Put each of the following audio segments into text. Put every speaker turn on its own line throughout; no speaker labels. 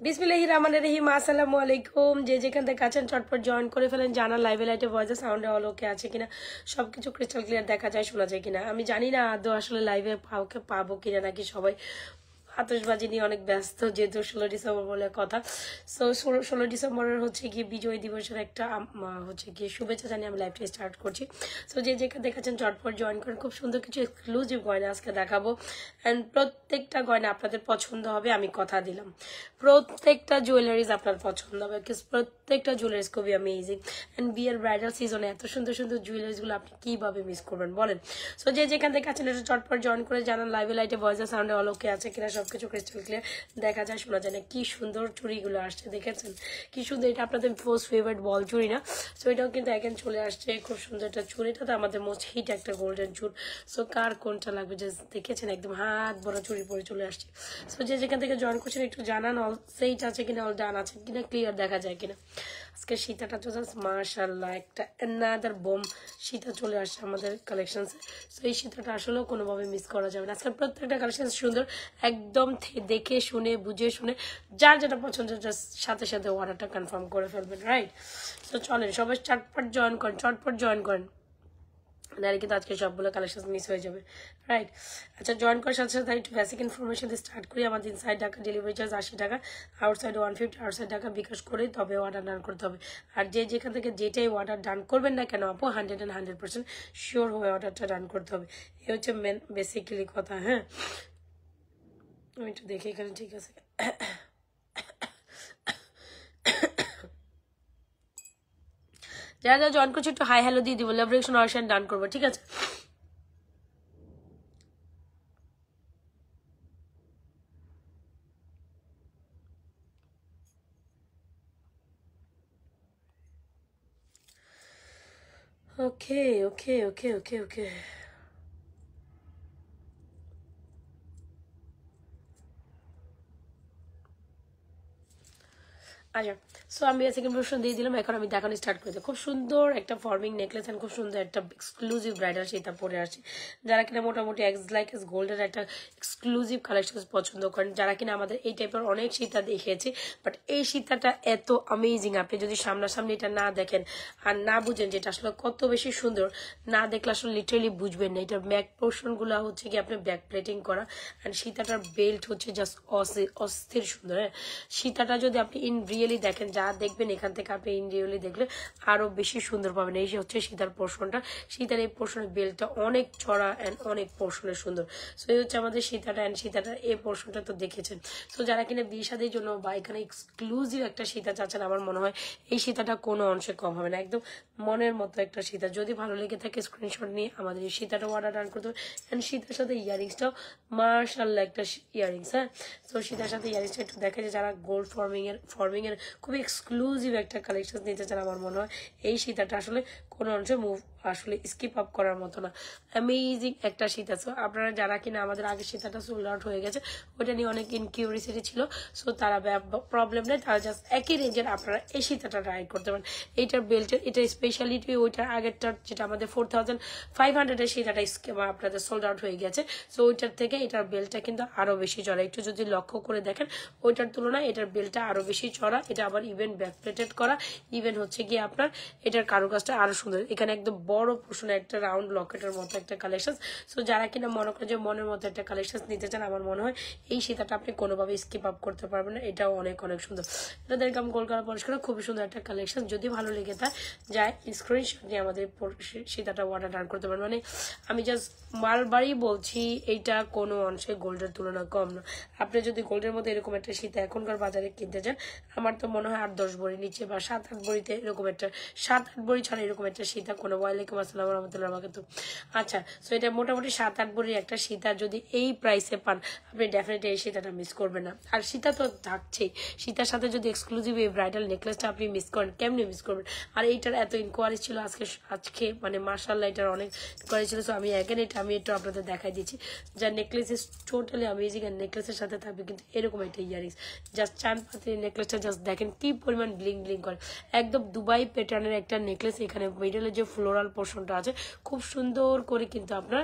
বিসমিল্লাহির রহমানির রহিম। আসসালামু আলাইকুম। যে যেখান থেকে আছেন চটপট জয়েন করে ফেলেন। জানা লাইভে লাইটে ভয়েসে সাউন্ডে অল ওকে আছে কিনা, সবকিছু ক্রিস্টাল ক্লিয়ার দেখা যায়, শোনা যায় কিনা। আমি জানি না আদৌ আসলে লাইভে পাবো কিনা, নাকি সবাই আতশবাজি নিয়ে অনেক ব্যস্ত, যেহেতু 16 ডিসেম্বর বলে কথা। সো 16 ডিসেম্বরের হচ্ছে গিয়ে বিজয় দিবসের একটা হচ্ছে গিয়ে শুভেচ্ছা জানিয়ে আমি লাইভটা স্টার্ট করছি। সো যে যেখানে দেখাচ্ছেন চটপট জয়েন করেন। খুব সুন্দর কিছু এক্সক্লুসিভ গয়না আজকে দেখাবো, অ্যান্ড প্রত্যেকটা গয়না আপনাদের পছন্দ হবে, আমি কথা দিলাম। প্রত্যেকটা জুয়েলারিজ আপনার পছন্দ হবে, প্রত্যেকটা জুয়েলারিজ খুবই অ্যামেজিং। অ্যান্ড বিয়ের ব্রাইডাল সিজনে এত সুন্দর সুন্দর জুয়েলারিজগুলো আপনি কিভাবে মিস করবেন বলেন। সো যে যেখান থেকে আছেন এটা চটপট জয়েন করে জানান লাইভে লাইটে ভয়েসে সাউন্ডে অল ওকে আছে কিনা, সবকিছু ক্রিস্টাল ক্লিয়ার দেখা যায়, শোনা যায় না। কি সুন্দর চুড়িগুলো আসছে দেখেছেন, কি সুন্দর। এটা আপনাদের মোস্ট ফেভারিট বল চুড়ি না? সো এটাও কিন্তু এখন চলে আসছে, খুব সুন্দর একটা চুড়ি। এটা তো আমাদের মোস্ট হিট একটা গোল্ডেন চুড়। সো কার কোনটা লাগবে যে দেখেছেন, একদম হাত বড় চুড়ি পরে চলে আসছে। সো যে যেখান থেকে জয়েন করছেন একটু জানান অল সেইট আছে কিনা, অল ডান আছে কিনা, ক্লিয়ার দেখা যায় কিনা। আজকে সীতাটা তো মাশাআল্লাহ একটা অ্যানাদার বোম সীতা চলে আসছে আমাদের কালেকশনসে। সো এই সীতাটা আসলেও কোনোভাবে মিস করা যাবে না। আজকের প্রত্যেকটা কালেকশন সুন্দর, একদম দেখে শুনে বুঝে শুনে যার যেটা পছন্দ সাথে সাথে অর্ডারটা কনফার্ম করে ফেলবেন, রাইট? তো চলেন সবাই চটপট জয়েন করেন, চটপট জয়েন করেন, নাহলে কিন্তু আজকে সবগুলো কালেকশন মিস হয়ে যাবে, রাইট? আচ্ছা, জয়েন করার সাথে সাথে একটু বেসিক ইনফরমেশন দিয়ে স্টার্ট করি। আমাদের ইনসাইড ঢাকা ডেলিভারি চার্জ 80 টাকা, আউটসাইড 150, আউটসাইড ঢাকা বিকাশ করে তবে অর্ডার ডান করতে হবে। আর যে যেখান থেকে যেটাই অর্ডার ডান করবেন না কেন আপু, 100% শিওর হয়ে অর্ডারটা ডান করতে হবে। এই হচ্ছে মেন বেসিক্যালি কথা। হ্যাঁ, আমি একটু দেখি এখানে, ঠিক আছে। যারা যারা জয়েন করছে একটু হাই হ্যালো দিয়ে দিব, লাভ রিয়েকশন অর্শন ডান করবো, ঠিক আছে? ওকে ওকে ওকে ওকে ওকে আচ্ছা, সো আমি সেকেন্ড প্রশ্ন দিয়ে দিলাম, এখন আমি দেখানো স্টার্ট করে দিই। খুব সুন্দর একটা ফর্মিং নেকলেস অ্যান্ড খুব সুন্দর একটা এক্সক্লুসিভ ব্রাইডাল সীতা পরে আসছে। যারা কিনা মোটামুটি এক্স লাইক এস গোল্ডের একটা এক্সক্লুসিভ কালেকশন পছন্দ করেন, যারা কিনা আমাদের এই টাইপের অনেক সীতা দেখেছে, বাট এই সীতাটা এত অ্যামেজিং, আপনি যদি সামনাসামনি এটা না দেখেন আর না বুঝেন যেটা আসলে কত বেশি সুন্দর, না দেখলে আসলে লিটারেলি বুঝবেন না। এটার ব্যাক পোর্শনগুলো হচ্ছে কি আপনার ব্যাক প্লেটিং করা, অ্যান্ড সীতাটার বেল্ট হচ্ছে জাস্ট অস্থির সুন্দর। হ্যাঁ, সীতাটা যদি আপনি ইন রিয়েলি দেখেন, যা দেখবেন এখান থেকে আপনি ইন রিয়েলি দেখলে আরো বেশি সুন্দর পাবেন। এই হচ্ছে সীতার পোর্শনটা, সীতার এই পোর্শনের বেল্টটা অনেক চড়া অ্যান্ড অনেক পোর্শনের সুন্দর। সো এই হচ্ছে আমাদের সীতাটা, অ্যান্ড সীতাটার এই পোর্শনটা তো দেখেছেন। সো যারা কিনা বিয়ে শাদীর জন্য বা এখানে এক্সক্লুসিভ একটা সীতা চাচ্ছেন, আমার মনে হয় এই সীতাটা কোনো অংশে কম হবে না, একদম মনের মতো একটা সীতা। যদি ভালো লেগে থাকে স্ক্রিনশট নিয়ে আমাদের এই সীতাটা অর্ডার ডান করতে হবে। অ্যান্ড সীতার সাথে ইয়ারিংসটাও মার্শাল্লাহ একটা ইয়ারিংস। হ্যাঁ, তো সীতার সাথে ইয়ারিংসটা একটু দেখে, যে যারা গোল্ড ফর্মিং এর খুব এক্সক্লুসিভ একটা কালেকশন নিতে চান, আমার মনে হয় এই সীতাটা আসলে কোনো অংশে মুভ আসলে স্কিপ আপ করার মতো না, অ্যামেজিং একটা সীতা। সো আপনারা যারা কিনা আমাদের আগে সীতাটা সোল্ড আউট হয়ে গেছে, ওটা নিয়ে অনেক ইনকিউরিসিটি ছিল, সো তারা প্রবলেম নেই, তারা জাস্ট একই রেঞ্জের আপনারা এই সীতাটা ট্রাই করতে পারেন। এইটার বেল্টের এটা স্পেশালিটি ওইটার আগেরটার যেটা আমাদের 4500 সীতাটা আপনাদের সোল্ড আউট হয়ে গেছে, সো ওইটার থেকে এটার বেল্টটা কিন্তু আরো বেশি চড়া। একটু যদি লক্ষ্য করে দেখেন ওইটার তুলনায় এটার বেল্টটা আরো বেশি চড়া। এটা আবার ইভেন ব্যাক প্লেটেড করা, ইভেন হচ্ছে গিয়ে আপনার এটার কারুকাজটা আরো সুন্দর। এখানে একদম বড় পোর্শনে একটা রাউন্ড লকেটের মতো একটা কালেকশন। সো যারা কিনা মনে করে যে মনের মতো একটা কালেকশন নিতে চান, আমার মনে হয় এই সীতাটা আপনি কোনোভাবে স্কিপ আপ করতে পারবেন না, এটাও অনেক অনেক সুন্দর। এটা দেখলাম কলকাতা পরিষ্কার, খুবই সুন্দর একটা কালেকশন। যদি ভালো লেগে যায় স্ক্রিনশট নিয়ে আমাদের সীতাটা অর্ডার ডান করতে পারেন। মানে আমি জাস্ট বারবারই বলছি, এইটা কোনো অংশে গোল্ডের তুলনা কম না। আপনি যদি গোল্ডের মধ্যে এরকম একটা সীতা এখনকার বাজারে কিনতে চান, আমার তো মনে হয় 8-10 ভরি নিচে বা 7-8 ভরিতে এরকম একটা 7-8 ভরি ছাড়া এরকম একটা সীতা কোনো। ওয়ালাইকুম আসসালাম রহমতুল্লাহ বারাকাতুহু। আচ্ছা, সো এটা মোটামুটি 7-8 ভরির একটা সীতা যদি এই প্রাইসে পান, আপনি ডেফিনেটলি এই সীতাটা মিস করবেন না। আর সীতা তো থাকছেই, সীতার সাথে যদি এক্সক্লুসিভ এই ব্রাইডাল নেকলেসটা আপনি মিস করেন, কেমনি মিস করবেন? আর এইটার এত ইনকোয়ারি ছিল আজকে মানে মাশাআল্লাহ এটার অনেক ইনকোয়ারি ছিল। সো আমি এগেন এটা আমি একটু আপনাদের দেখাই দিচ্ছি, যা নেকলেস ইজ টোটালি অ্যামেজিং। আর নেকলেসের সাথে থাকবে কিন্তু এরকম একটা ইয়ারিংস, জাস্ট চান পাতির নেকলেসটা জাস্ট দেখেন কি পরিমাণ ব্লিং ব্লিং করে, একদম দুবাই প্যাটার্নের একটা নেকলেস। এখানে মিডলে যে ফ্লোরাল পোর্শনটা আছে খুব সুন্দর করে কিন্তু আপনার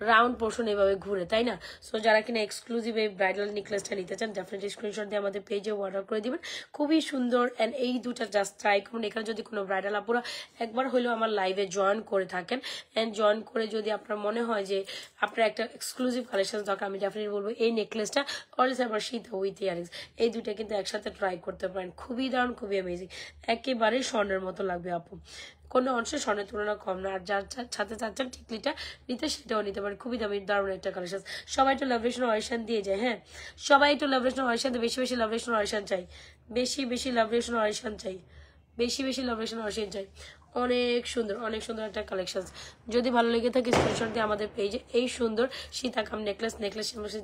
রাউন্ড পোর্শন এভাবে ঘুরে, তাই না? সো যারা কিনা এক্সক্লুসিভ এই ব্রাইডাল নেকলেসটা নিতে চান ডেফিনেটলি স্ক্রিনশট দিয়ে আমাদের পেজে অর্ডার করে দিবেন। খুবই সুন্দর অ্যান্ড এই দুটা জাস্ট ট্রাই করুন। এখানে যদি কোনো ব্রাইডাল আপুরা একবার হলেও আমার লাইভে জয়েন করে থাকেন অ্যান্ড জয়েন করে যদি আপনার মনে হয় যে আপনার একটা এক্সক্লুসিভ কালেকশন দরকার, আমি ডেফিনেটলি বলবো এই নেকলেসটা অরিস আবার সীতা উইথ ইয়ারিংস এই দুইটা কিন্তু একসাথে ট্রাই করতে পারেন। খুবই দারুণ, খুবই অ্যামেজিং, একেবারেই স্বর্ণের মতো লাগবে আপু, কোনো অংশে স্বর্ণের তুলনা কম না। আর যার সাথে চাচ্ছেন টিকলিটা নিতে সেটাও নিতে পারেন। খুবই দারুণ একটা কালেকশন। সবাই একটু লাভরেশন অয়েশন দিয়ে যায়, হ্যাঁ সবাই একটু লাভরেশন অয়েশন দিয়ে, বেশি বেশি লাভরেশন অয়েশন চাই, বেশি বেশি লাভরেশন অয়েশন চাই, বেশি বেশি লাভরেশন অয়েশন চাই। অনেক সুন্দর একটা কালেকশন। যদি ভালো লেগে থাকে স্ক্রিনশট দিয়ে আমাদের পেজে এই সুন্দর সীতাকাম নেকলেস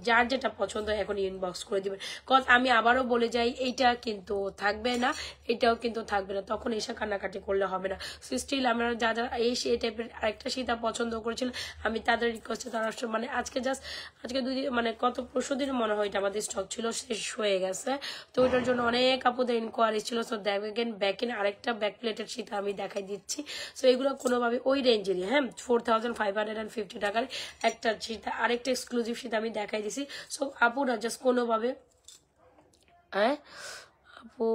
যার যেটা পছন্দ এখন ইনবক্স করে দিবেন। কজ আমি আবারও বলে যাই এইটা কিন্তু থাকবে না, এটাও কিন্তু থাকবে না, তখন এসে কান্নাকাটি করলে হবে না। সো স্টিল আমরা যারা এই টাইপের আরেকটা সীতা পছন্দ করেছিলেন আমি তাদের রিকোয়েস্টে তারা মানে আজকে দুই মানে কত পরশুদিন মনে হয় এটা আমাদের স্টক ছিল, শেষ হয়ে গেছে। তো ওইটার জন্য অনেক আপুদের ইনকোয়ারি ছিল। সো ব্যাক ইন আরেকটা ব্যাক প্লেটের সীতা আমি দেখাই দিচ্ছি। সো এগুলো কোনোভাবে ওই রেঞ্জেরই, হ্যাঁ 4550 টাকার একটা সীতা, আরেকটা এক্সক্লুসিভ সীতা আমি দেখাই দিছি। সো আপুরা জাস্ট কোনোভাবে হ্যাঁ আপু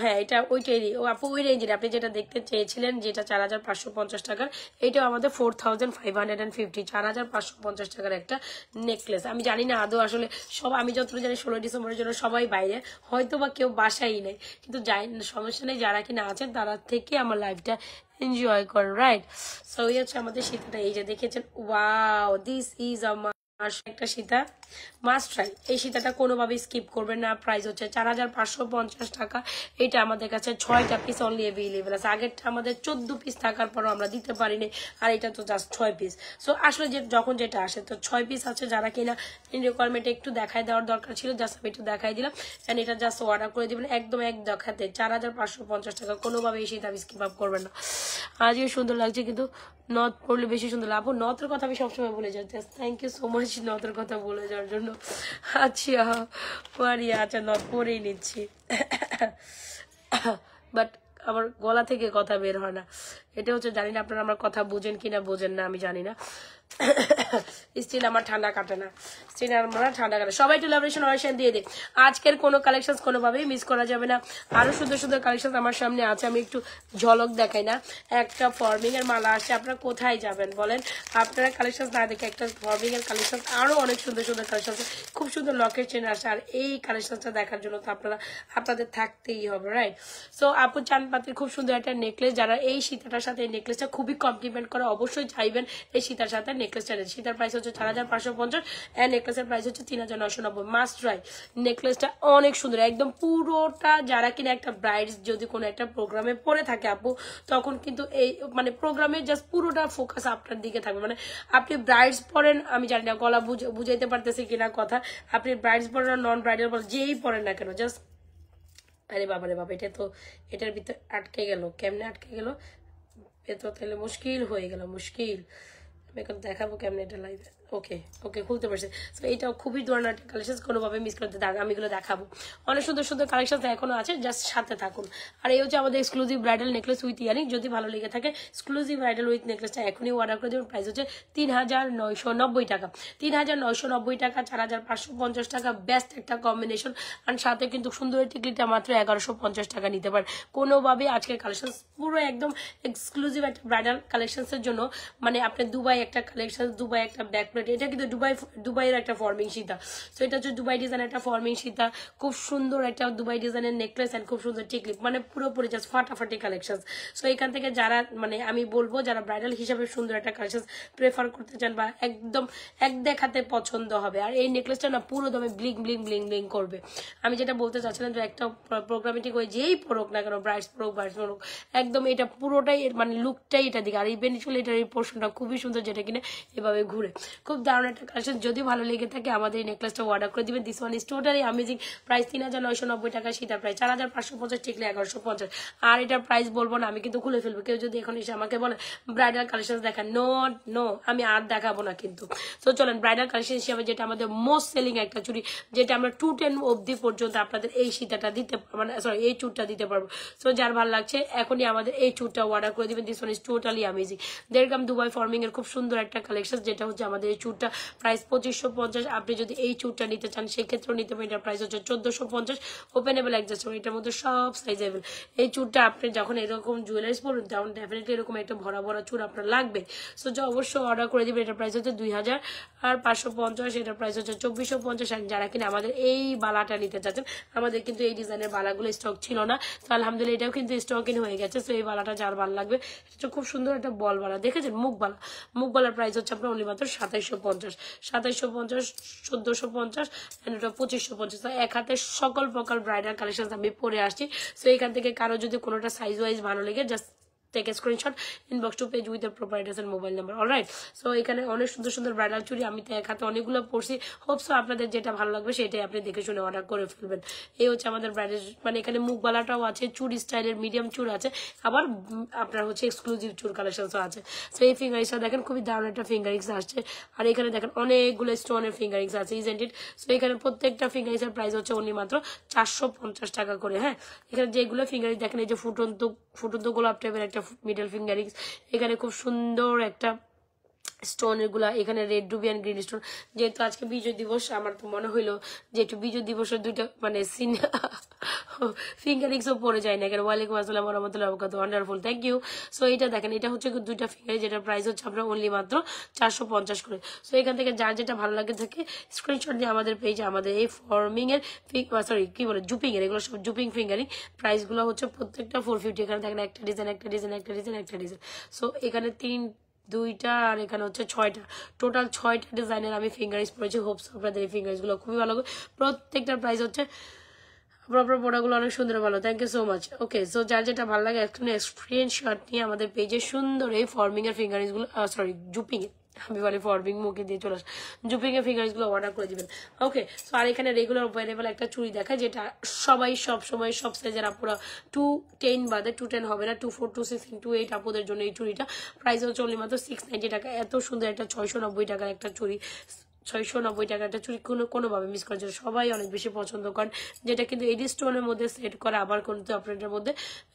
হ্যাঁ এটা ওইটাই আপু ওই রেঞ্জের আপনি যেটা দেখতে চেয়েছিলেন যেটা 4550 টাকার, এটাও আমাদের 4550 4550 টাকার একটা নেকলেস। আমি জানি না আদৌ আসলে সব, আমি যতটুকু জানি 16 ডিসেম্বরের জন্য সবাই বাইরে, হয়তো বা কেউ বাসাই নেই, কিন্তু সমস্যা নেই, যারা কিনা আছেন তারা থেকে আমার লাইফটা এনজয় করেন, রাইট? সো এই হচ্ছে আমাদের সীতাটা, এই যে দেখেছেন, ওয়াও দিস ইজ একটা সীতা মাস্ট ট্রাই। এই সীতাটা কোনোভাবে স্কিপ করবেন না। প্রাইস হচ্ছে 4550 টাকা। এটা আমাদের কাছে 6টা পিস অনলি অ্যাভেলেবেল আছে। আগেরটা আমাদের 14 পিস থাকার পরও আমরা দিতে পারিনি, আর এটা তো জাস্ট 6 পিস। সো আসলে যখন যেটা আসে তো 6 পিস আছে, যারা কিনা রিকোয়ারমেন্ট একটু দেখাই দেওয়ার দরকার ছিল জাস্ট আমি একটু দেখাই দিলাম অ্যান্ড এটা জাস্ট অর্ডার করে দিবেন একদম এক দেখাতে 4550 টাকা। কোনোভাবে এই সীতা স্কিপ আপ করবেন না। আজও সুন্দর লাগছে, কিন্তু নথ পড়লে বেশি সুন্দর লাগবে। নথের কথা আমি সবসময় বলে যাই, থ্যাংক ইউ সো মাচ নথের কথা বলে যাওয়ার জন্য। আচ্ছা মারিয়া, আচ্ছা নথ পরেই নিচ্ছি, বাট আমার গলা থেকে কথা বের হয় না। এটা হচ্ছে জানি না আপনারা আমার কথা বুঝেন কিনা, বোঝেন না আমি জানি না। স্টিল আমার ঠান্ডা কাটে না, স্টিল আমার ঠান্ডা কাটে। সবাই একটু লাভরেশন অয়েশন দিয়ে দিই। আজকের কোনো কালেকশন কোনোভাবেই মিস করা যাবে না। আরো সুন্দর কালেকশন আমার সামনে আছে, আমি একটু ঝলক দেখাই না। একটা ফর্মিং এর মালা আসছে, আপনারা কোথায় যাবেন বলেন? আপনারা কালেকশন না দেখে একটা ফর্মিং এর কালেকশন, আরো অনেক সুন্দর কালেকশন আছে, খুব সুন্দর লকেট চেন আসে। আর এই কালেকশনটা দেখার জন্য তো আপনাদের থাকতেই হবে, রাইট? সো আপু চানপাতির খুব সুন্দর একটা নেকলেস, যারা এই সীতাটার সাথে এই নেকলেসটা খুবই কমপ্লিমেন্ট করে অবশ্যই চাইবেন এই সীতার সাথে নেকলেসটা। সীতার প্রাইস হচ্ছে 4550 এন্ড নেকলেসের প্রাইস হচ্ছে 3990। Must try. নেকলেসটা অনেক সুন্দর একদম পুরোটা। যারা কিনা একটা ব্রাইড যদি কোনো একটা প্রোগ্রামে পরে থাকে আপু, তখন কিন্তু এই মানে প্রোগ্রামে জাস্ট পুরোটা ফোকাস আপনার দিকে থাকবে। মানে আপনি ব্রাইডস পরেন, আমি জানি না গলা বুঝাইতে পারতেছি কিনা কথা, আপনি ব্রাইডস পরেন আর নন ব্রাইডাল পরেন, যেই পরেন না কেন জাস্ট, আরে বাবা রে বাবা, এটা তো এটার ভিতরে আটকে গেল, কেমনে আটকে গেল? এ তো তাহলে মুশকিল হয়ে গেল, মুশকিল। আমি এখন দেখাবো কেমনে এটা লাইভে। ওকে খুলতে পারছি। সো এইটাও খুবই ধরনের একটা কালেকশন, কোনোভাবে মিস করতে আমি এগুলো দেখাবো। অনেক সুন্দর কালেকশন এখনো আছে, জাস্ট সাথে থাকুন। আর এই হচ্ছে আমাদের exclusive bridal necklace with earring. যদি ভালো লেগে থাকে এক্সক্লুসিভ ব্রাইডাল উইথ নেকলেসটা এখনই অর্ডার করে দেবেন। প্রাইস হচ্ছে 3990 টাকা, 3990 টাকা, 4550 টাকা। বেস্ট একটা কম্বিনেশন। আর সাথে কিন্তু সুন্দর টিকলিটা মাত্র 1150 টাকা নিতে পারেন। কোনোভাবে আজকের কালেকশন পুরো একদম এক্সক্লুসিভ একটা ব্রাইডাল কালেকশনের জন্য। মানে আপনার দুবাই একটা কালেকশন, দুবাই একটা ব্যাক প্লেট, এটা কিন্তু দুবাইয়ের একটা ফর্মিং সীতা। তো এটা হচ্ছে দুবাই ডিজাইনের একটা ফর্মিং সীতা, খুব সুন্দর একটা দুবাই ডিজাইনের নেকলেস এন্ড খুব সুন্দর টিকলিপ, মানে পুরোপুরি জাস্ট ফাটাফাটি কালেকশন। সো এখান থেকে যারা মানে আমি বলবো যারা ব্রাইডাল হিসাবে সুন্দর একটা কালেকশন প্রেফার করতে চান বা একদম এক দেখাতে পছন্দ হবে। আর এই নেকলেসটা না পুরো দমে ব্লিং করবে। আমি যেটা বলতে চাচ্ছিলাম যে একটা প্রোগ্রামেটিক ওই যেই পড়ুক না কেন, ব্রাইডস পড়ুক একদম এটা পুরোটাই মানে লুকটাই এটা দিকে। আর ইভেন্চুয়ালি এটার এই পোর্শনটা খুবই সুন্দর, যেটা কিনে এভাবে ঘুরে খুব দারুণ একটা কালেকশন। যদি ভালো লেগে থাকে আমাদের এই নেকলেসটা অর্ডার করে দিবেন। This one is totally amazing. Price 3990 টাকা, সীতার প্রাইস 4550, টিকলে 1150। আর এটার প্রাইস বলবো না, আমি কিন্তু খুলে ফেলবো। কেউ যদি এখন এসে আমাকে বলে ব্রাইডাল কালেকশন দেখান, নো আমি আর দেখাবো না কিন্তু। তো চলেন ব্রাইডাল কালেকশন হিসেবে যেটা আমাদের মোস্ট সেলিং একটা চুড়ি, যেটা আমরা 210 অবধি পর্যন্ত আপনাদের এই সীতাটা দিতে, মানে সরি এই চুড়টা দিতে পারবো। সো যার ভালো লাগছে এখনই আমাদের এই চুড়টা অর্ডার করে দিবেন। This one is totally amazing. দেড়গ্রাম দুবাই ফর্মিং এর খুব সুন্দর একটা কালেকশন, যেটা হচ্ছে আমাদের এই চুড়টা প্রাইস 2550। আপনি যদি এই চুড়টা নিতে চান সেক্ষেত্রেও নিতে পারেন। এটার প্রাইস হচ্ছে 1450। ওপেনেবল অ্যাডজাস্টেবল, এটার মধ্যে সব সাইজেবল। এই চুড়টা আপনি যখন এরকম জুয়েলারিস পরবেন তখন ডেফিনেটলি এরকম একটা ভরা ভরা চুড় আপনার লাগবে। সো অবশ্যই অর্ডার করে দিবেন। এটার প্রাইস হচ্ছে 2550, এটার প্রাইস হচ্ছে 2450। আর যারা কিনা আমাদের এই বালাটা নিতে চাচ্ছেন, আমাদের কিন্তু এই ডিজাইনের বালাগুলো স্টক ছিল না, তো আলহামদুলিল্লাহ এটাও কিন্তু স্টক ইন হয়ে গেছে। তো এই বালাটা যার ভালো লাগবে, এটা খুব সুন্দর একটা বল বালা, দেখেছেন মুখ বালার প্রাইস হচ্ছে আপনার অনলি মাত্র 2750, 1450, এটা 2550। তো এক হাতে সকল প্রকার ব্রাইডাল কালেকশন আমি পরে আসছি। তো এখান থেকে কারো যদি কোনোটা সাইজ ওয়াইজ ভালো লেগে just take a screenshot, inbox to page with the proprietor and mobile number. Alright, so এখানে অনেক সুন্দর সুন্দর ব্রাইডাল চুড়ি আমি তো এক হাতে অনেকগুলো পরছি। হোপসো আপনাদের যেটা ভালো লাগবে সেটাই আপনি দেখে শুনে অর্ডার করে ফেলবেন। এই হচ্ছে আমাদের ব্রাইডাল, মানে এখানে মুখবালাটাও আছে, চুড়ি স্টাইলের মিডিয়াম চুড় আছে, আবার আপনার হচ্ছে এক্সক্লুসিভ চুড় কালেকশনসও আছে। সো এই ফিঙ্গারিংসটা দেখেন খুবই দারুণ একটা ফিঙ্গারিংস আসছে। আর এখানে দেখেন অনেকগুলো স্টোনের ফিঙ্গারিংস আছে, ইজেন্ট ইট। সো এখানে প্রত্যেকটা ফিঙ্গারিংসের প্রাইস হচ্ছে অনলি মাত্র 450 টাকা করে। হ্যাঁ, এখানে যেগুলো ফিঙ্গারিংস দেখেন, এই যে ফুটন্ত গোলাপ টাইপের একটা মিডল ফিঙ্গারিংস, এখানে খুব সুন্দর একটা স্টোন এগুলা, এখানে red Ruby and green stone. যেহেতু আজকে বিজয় দিবস, আমার তো মনে হইলো যে একটু বিজয় দিবসের দুইটা মানে সিন ফিঙ্গারিংসও পরে যায় না। এখানে ওয়ালাইকুম আসসালাম রহমতুল্লাহ বরকাতুহু, ওয়ান্ডারফুল, থ্যাংক ইউ। সো এটা দেখেন, এটা হচ্ছে দুইটা ফিঙ্গারিং, যেটার প্রাইস হচ্ছে আপনার অনলি মাত্র 450 করে। সো এখান থেকে যার যেটা ভালো লাগে থাকে স্ক্রিনশট দিয়ে আমাদের পেজে, আমাদের এই ফর্মিং এর কি বলে জুপিং এর, এগুলো সব জুপিং ফিঙ্গারিং, প্রাইস গুলো হচ্ছে প্রত্যেকটা 450। এখানে দেখেন একটা ডিজাইন একটা ডিজাইন একটা ডিজাইন একটা ডিজাইন। সো এখানে দুইটা আর এখানে হচ্ছে 6টা, টোটাল 6টা ডিজাইনের আমি ফিঙ্গারিংস পরেছি। হোপস আপনাদের এই ফিঙ্গারিংস গুলো খুবই ভালো লাগে। প্রত্যেকটার প্রাইস হচ্ছে, আপনার প্রোডাক্টগুলো অনেক সুন্দর, ভালো, thank you so much. Okay, so যার যেটা ভালো লাগে এখন এক্সপিরিয়েন্স শট নিয়ে আমাদের পেজে সুন্দর এই ফর্মিং এর ফিঙ্গারিংস গুলো, সরি জুপিং এর, আমি বলি ফর্মিং মুখে দিয়ে চলে আসে, জুপিং এর ফিঙ্গারিংস গুলো অর্ডার করে দিবেন। ওকে, সো আর এখানে রেগুলার অ্যাভেলেবল একটা চুড়ি দেখায়, যেটা সবাই সব সময় সব সাইজের আপুরা 210 বাদে, 210 হবে না, 24, 26, 28 আপুদের জন্য এই চুড়িটা প্রাইস হচ্ছে অনলি মাত্র 690 টাকা। এত সুন্দর একটা 690 টাকার একটা চুড়ি, 690 টাকা একটা চুড়ি কোনোভাবে মিস করার জন্য সবাই অনেক বেশি পছন্দ করেন, যেটা কিন্তু এডি স্টোনের মধ্যে সেট করা, আবার কিন্তু আপনাদের মধ্যে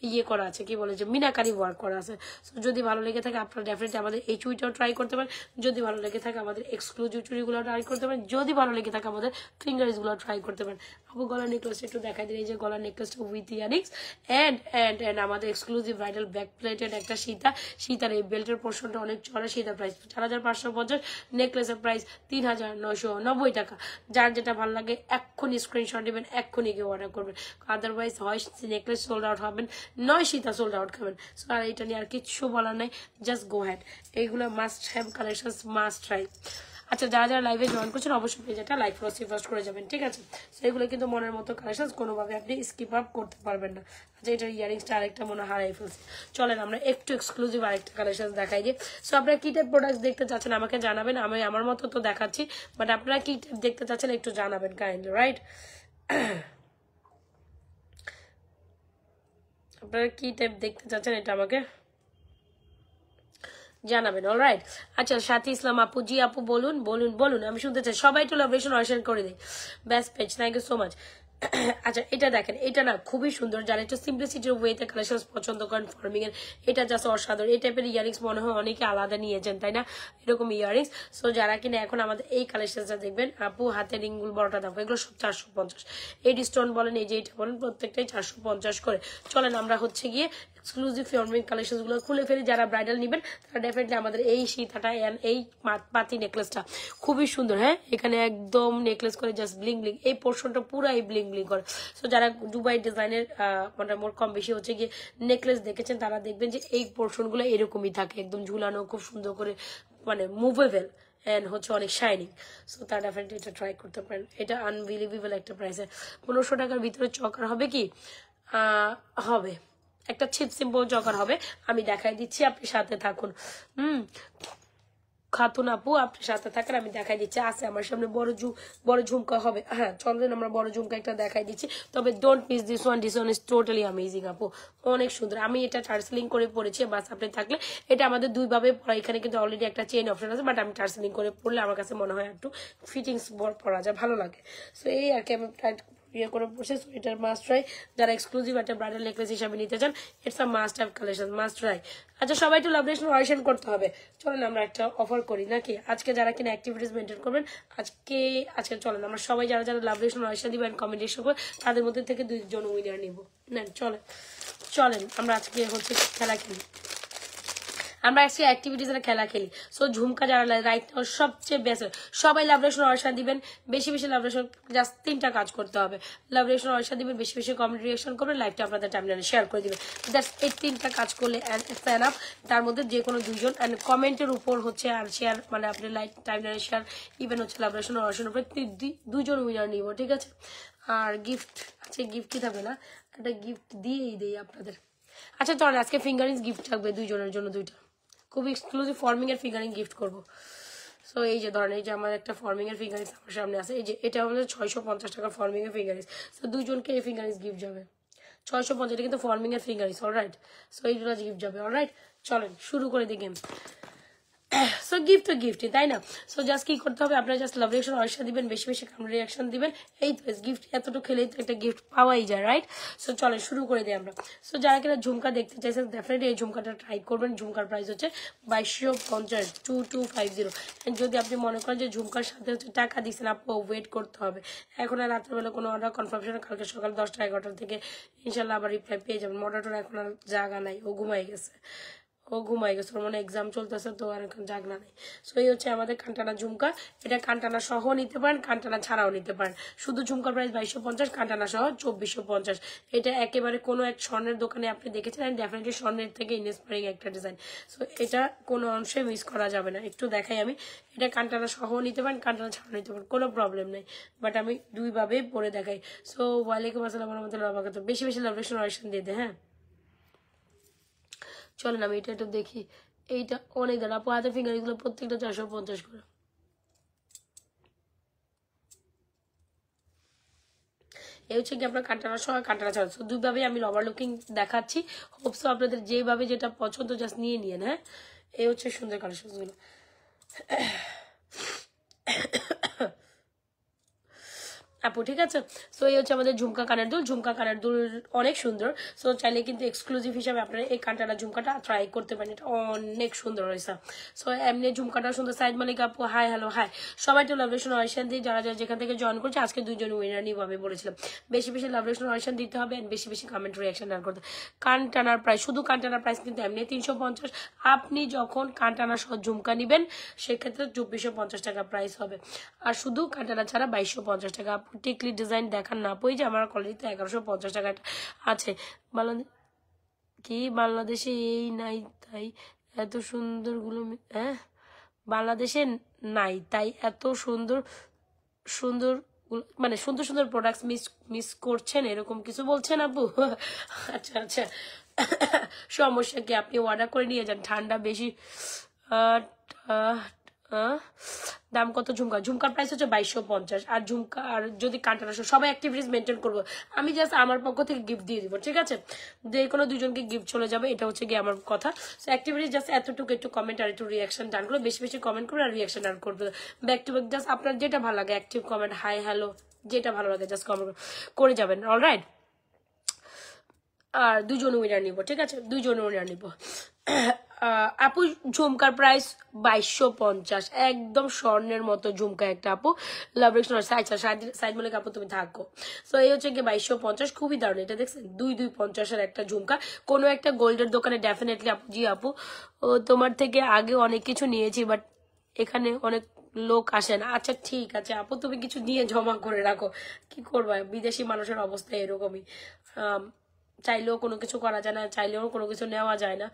ইয়ে করা আছে, কি বলে যে মিনাকারি ওয়ার্ক করা আছে। সো যদি ভালো লেগে থাকে আপনারা ডেফিনেটলি আমাদের এই চুড়িটাও ট্রাই করতে পারেন। যদি ভালো লেগে থাকে আমাদের এক্সক্লুসিভ চুড়িগুলো ট্রাই করতে পারেন। যদি ভালো লেগে থাকে আমাদের ফিঙ্গারিংসগুলো ট্রাই করতে পারেন। আপু গলার নেকলেসটা একটু দেখাই দিন, এই যে গলার নেকলেসটা উইথ ইয়ারিংস অ্যান্ড আমাদের এক্সক্লুসিভ ব্রাইডাল ব্যাক প্লেটেড একটা সীতার এই বেল্টের পোর্শনটা অনেক চড়া। সীতার প্রাইস 4550, নেকলেসের প্রাইস 3990 টাকা। যার যেটা ভালো লাগে এক্ষুনি স্ক্রিনশট নেবেন, এক্ষুনি গিয়ে অর্ডার করবেন। আদারওয়াইজ হয় নেকলেস সোল্ড আউট হবেন, নয় সীতা সোল্ড আউট খাবেন। সো আর এটা নিয়ে আর কিচ্ছু বলার নাই, জাস্ট গো হ্যাড। এইগুলো must have collection, must try. আচ্ছা, যারা যারা লাইভে জয়েন করছেন অবশ্যই পেজটা লাইক ফার্স্ট করে যাবেন, ঠিক আছে? সো এগুলো কিন্তু মনের মতো কালেকশন, কোনোভাবে আপনি স্কিপ আপ করতে পারবেন না। আচ্ছা, এটার ইয়ারিংসটা আরেকটা মনে হারাই ফেলছি। চলেন আমরা একটু এক্সক্লুসিভ আরেকটা কালেকশন দেখাই দিই। সো আপনারা কি টাইপ প্রোডাক্ট দেখতে চাচ্ছেন আমাকে জানাবেন। আমি আমার মতো তো দেখাচ্ছি, বাট আপনারা কি টাইপ দেখতে চাচ্ছেন একটু জানাবেন কাইন্ডলি, রাইট? আপনারা কি টাইপ দেখতে চাচ্ছেন এটা আমাকে জানাবেন। অলরাইট, আচ্ছা, সাথী ইসলাম আপু, জি আপু বলুন বলুন বলুন, আমি শুনতে চাই। সবাই একটু লাভরেশন অর্ডার করে দিই, best page, thank you so much. আচ্ছা, এটা দেখেন, এটা না খুবই সুন্দর। যারা একটু সিম্পলিসিটির ওয়েতে কালেকশন পছন্দ করেন ফর্মিং এর, এটা জাস্ট অসাধারণ। এই টাইপের ইয়ারিংস মনে হয় অনেকে আলাদা নিয়েছেন, তাই না? এরকম ইয়ারিংস। সো যারা কিনা এখন আমাদের এই কালেকশনটা দেখবেন, আপু হাতে রিংগুল বড়টা দেখো, এগুলো সব 450। এই স্টোন বলেন, এই যে এটা বলেন, প্রত্যেকটাই 450 করে। চলেন আমরা হচ্ছে গিয়ে এক্সক্লুসিভ ফর্মিং কালেকশন গুলো খুলে ফেলি। যারা ব্রাইডাল নেবেন তারা ডেফিনেটলি আমাদের এই সীতাটা এই পাতি নেকলেসটা খুবই সুন্দর। হ্যাঁ, এখানে একদম নেকলেস করে জাস্ট ব্লিং ব্লিং, এই পোর্শনটা পুরো এই ব্লিং ব্লিং করে। সো যারা দুবাই ডিজাইনের মানে মোট কম বেশি হচ্ছে গিয়ে নেকলেস দেখেছেন, তারা দেখবেন যে এই পোর্শন গুলো এরকমই থাকে, একদম ঝুলানো খুব সুন্দর করে, মানে মুভেবল এন্ড হচ্ছে অনেক শাইনিং। সো তারা ডেফিনেটলি এটা ট্রাই করতে পারেন। এটা আনবিলিভেবল একটা প্রাইসে। 1500 টাকার ভিতরে চকার হবে কি? হবে, একটা ছিট সিম্পল চকার হবে। আমি দেখাই দিচ্ছি, আপনি সাথে থাকুন। খাতুন আপু আপনার সাথে থাকেন, আমি দেখাই দিচ্ছি। আছে আমার সামনে বড় ঝুমকা হবে, হ্যাঁ চন্দ্রেন আমরা বড় ঝুমকা একটা দেখাই দিচ্ছি। তবে don't miss this one is totally amazing আপু, অনেক সুন্দর। আমি এটা টার্সেলিং করে পরেছি, বাস আপনি থাকলে এটা আমাদের দুইভাবে পরা। এখানে কিন্তু অলরেডি একটা চেইন অপশন আছে, বাট আমি টার্সেলিং করে পরলে আমার কাছে মনে হয় একটু ফিটিংস পরা যায়, ভালো লাগে। সো এই আর কি আমি ইয়ে করে বসে। সো এটার মাস্ট ট্রাই, যারা এক্সক্লুসিভ একটা ব্রাইডাল নেকলেস হিসাবে নিতে চান, it's a must have collection, must try. আচ্ছা সবাই একটু লাভলেশন অডিশন করতে হবে, চলেন আমরা একটা অফার করি নাকি আজকে, যারা কিনা অ্যাক্টিভিটিস মেনটেন করবেন আজকে চলেন আমরা সবাই যারা যারা লাভলেশন অডিশন দিবেন কমেন্টেশন করে তাদের মধ্যে থেকে 2 জন উইনার নিব। না চলেন আমরা আজকে হচ্ছে খেলা খেলি, আমরা আজকে অ্যাক্টিভিটিস এর খেলা খেলি। সো ঝুমকা যারা রাইট সবচেয়ে বেস্ট, সবাই লাভলেশন অডিশন দিবেন, বেশি বেশি লাভলেশন, জাস্ট 3টা কাজ করতে হবে। লাভলেশন অডিশন দিবেন, বেশি বেশি কমেন্ট রিঅ্যাকশন করবেন, লাইভটা আপনাদের টাইমলাইনে শেয়ার করে দিবেন। জাস্ট এই 3টা কাজ করলে এনাফ। তার মধ্যে যে কোনো 2 জন এন্ড কমেন্টের উপর হচ্ছে আর শেয়ার, মানে আপনি লাইভ টাইমলাইনে শেয়ার ইভেন হচ্ছে লাভলেশন অডিশন উপরে 2 জন উইনার নিব, ঠিক আছে। আর গিফট আছে, গিফট কি থাকবে না, একটা গিফট দিয়েই দেই আপনাদের। আচ্ছা চলেন আজকে ফিঙ্গারিংস গিফট থাকবে 2 জনের জন্য, 2টা খুব এক্সক্লুসিভ ফর্মিং এর ফিঙ্গারিং গিফট করবো। সো এই যে ধরেন এই যে আমার একটা ফর্মিং এর ফিঙ্গারিংস আমার সামনে আছে, এই যে এটা আমাদের 650 টাকা ফর্মিং এর ফিঙ্গারিংস। সো 2 জনকে এই ফিঙ্গারিংস গিফট যাবে 650, এটা কিন্তু ফর্মিং এর ফিঙ্গারিংস, অলরাইট। সো এইগুলো গিফট যাবে, অলরাইট। চলেন শুরু করে দিই গেম। সো গিফট তো গিফটই, তাই না? সো জাস্ট কি করতে হবে, আপনারা জাস্ট লাভ রিঅ্যাকশন অবশ্যই দিবেন, বেশি বেশি কমেন্ট রিঅ্যাকশন দিবেন, এই তো গিফট। এতটুকু খেলেই তো একটা গিফট পাওয়াই যায়, রাইট? সো চলে শুরু করে দিই আমরা। সো যারা কিনা ঝুমকা দেখতে চাইছেন ডেফিনেটলি এই ঝুমকাটা ট্রাই করবেন। ঝুমকার প্রাইস হচ্ছে 2250, 2250। যদি আপনি মনে করেন যে ঝুমকার সাথে হচ্ছে টাকা দিচ্ছেন, আপু ওয়েট করতে হবে, এখন আর রাত্রেবেলা কোনো অর্ডার কনফার্মেশন, কালকে সকাল 10টা 11টার থেকে ইনশাল্লাহ আবার রিপ্লাই পেয়ে যাবেন। মডারটার এখন আর জায়গা নাই, ও ঘুমাই গেছে, ওর মানে এক্সাম চলতেছে তো আর এখন জাগনা নেই। সো এই হচ্ছে আমাদের কানটানা ঝুমকা। এটা কানটানা সহ নিতে পারেন, কানটানা ছাড়াও নিতে পারেন। শুধু ঝুমকার প্রাইস 2250, কানটানা সহ 2450। এটা একেবারে কোনো এক স্বর্ণের দোকানে আপনি দেখেছেন, ডেফিনেটলি স্বর্ণের থেকে ইন্সপায়ারিং একটা ডিজাইন। সো এটা কোনো অংশে মিস করা যাবে না। একটু দেখাই আমি, এটা কানটানা সহ নিতে পারেন, কানটানা ছাড়াও নিতে পারেন, কোনো প্রবলেম নেই, বাট আমি 2 ভাবে পরে দেখাই। সো ওয়ালাইকুম আসসালাম রহমতুল্লাহ বারাকাতুহু। বেশি বেশি লাভলেশন অডিশন দিয়ে দে, হ্যাঁ চলেন আমি এটা একটু দেখি। এইটা অনেক দাঁড়া, আপু হাতের ফিঙ্গার এগুলো প্রত্যেকটা 450 করে। এই হচ্ছে কি আপনার কান্টানার সহ কান্টানা ছাড়া। সো 2 ভাবে আমি ওভার লুকিং দেখাচ্ছি, হোপসো আপনাদের যেভাবে যেটা পছন্দ জাস্ট নিয়ে নিয়েন। হ্যাঁ এই হচ্ছে সুন্দর কালেকশন গুলো। আপু ঠিক আছে। সো এই হচ্ছে আমাদের ঝুমকা কানের দুল। ঝুমকা কানের দুল অনেক সুন্দর। সো চাইলে কিন্তু এক্সক্লুসিভ হিসাবে আপনারা এই কানটানা ঝুমকাটা ট্রাই করতে পারেন, এটা অনেক সুন্দর হয়েছে। সো এমনি ঝুমকাটা সুন্দর। সাইদ মালিক আপু হাই, হ্যালো হাই। সবাই তো লাভলেশন অডিশন দিয়ে যারা যারা যেখান থেকে জয়েন করছে, আজকে 2 জন উইনার নিব আমি বলেছিলাম। বেশি বেশি লাভলেশন অডিশন দিতে হবে, বেশি বেশি কমেন্ট রিঅ্যাকশন আর করতে। কানটানার প্রাইস, শুধু কানটানার প্রাইস কিন্তু এমনি 350। আপনি যখন কানটানা সহ ঝুমকা নিবেন সেক্ষেত্রে 2450 টাকা প্রাইস হবে, আর শুধু কানটানা ছাড়া 2250 টাকা। টিকলি ডিজাইন দেখান না আপু, যে আমার কোয়ালিটিতে 1150 টাকা আছে। বাংলাদেশে এই নাই তাই এত সুন্দর গুলো, হ্যাঁ বাংলাদেশে নাই তাই এত সুন্দর সুন্দর মানে সুন্দর সুন্দর প্রোডাক্টস মিস করছেন, এরকম কিছু বলছেন আপু? আচ্ছা আচ্ছা, সমস্যা কি, আপনি অর্ডার করে নিয়ে যান, ঠান্ডা বেশি। দাম কত ঝুমকার প্রাইস হচ্ছে 2250। আর ঝুমকা আর যদি কান্টানা সবাই অ্যাক্টিভিটিস মেনটেন করবো, আমি জাস্ট আমার পক্ষ থেকে গিফট দিয়ে দিব, ঠিক আছে? যে কোনো 2 জনকে গিফট চলে যাবে, এটা হচ্ছে গিয়ে আমার কথা। অ্যাক্টিভিটিস জাস্ট এতটুকু, একটু কমেন্ট আর একটু রিঅ্যাকশন ডান করবে, বেশি বেশি কমেন্ট করবে আর রিঅ্যাকশন ডান করবে, ব্যাক টু ব্যাক জাস্ট আপনার যেটা ভালো লাগে, অ্যাক্টিভ কমেন্ট, হাই হ্যালো যেটা ভালো লাগে জাস্ট কমেন্ট করে যাবেন, অলরাইট। আর 2 জন উইনার নিব, ঠিক আছে? 2 জন উইনার নিব। আপু ঝুমকার প্রাইস 2250, একদম স্বর্ণের মতো ঝুমকা একটা আপু। লাভ রিঅ্যাকশন আচ্ছা সাইড মালিক আপু তুমি থাকো। সো এই হচ্ছে কি 2250, খুবই দারুণ। এটা দেখছেন 2250-এর একটা ঝুমকা, কোনো একটা গোল্ডের দোকানে ডেফিনেটলি আপু। জি আপু, ও তোমার থেকে আগে অনেক কিছু নিয়েছি, বাট এখানে অনেক লোক আসে না। আচ্ছা ঠিক আছে আপু, তুমি কিছু নিয়ে জমা করে রাখো, কি করবা, বিদেশি মানুষের অবস্থা এরকমই, চাইলেও কোনো কিছু করা যায় না, চাইলেও কোনো কিছু নেওয়া যায় না।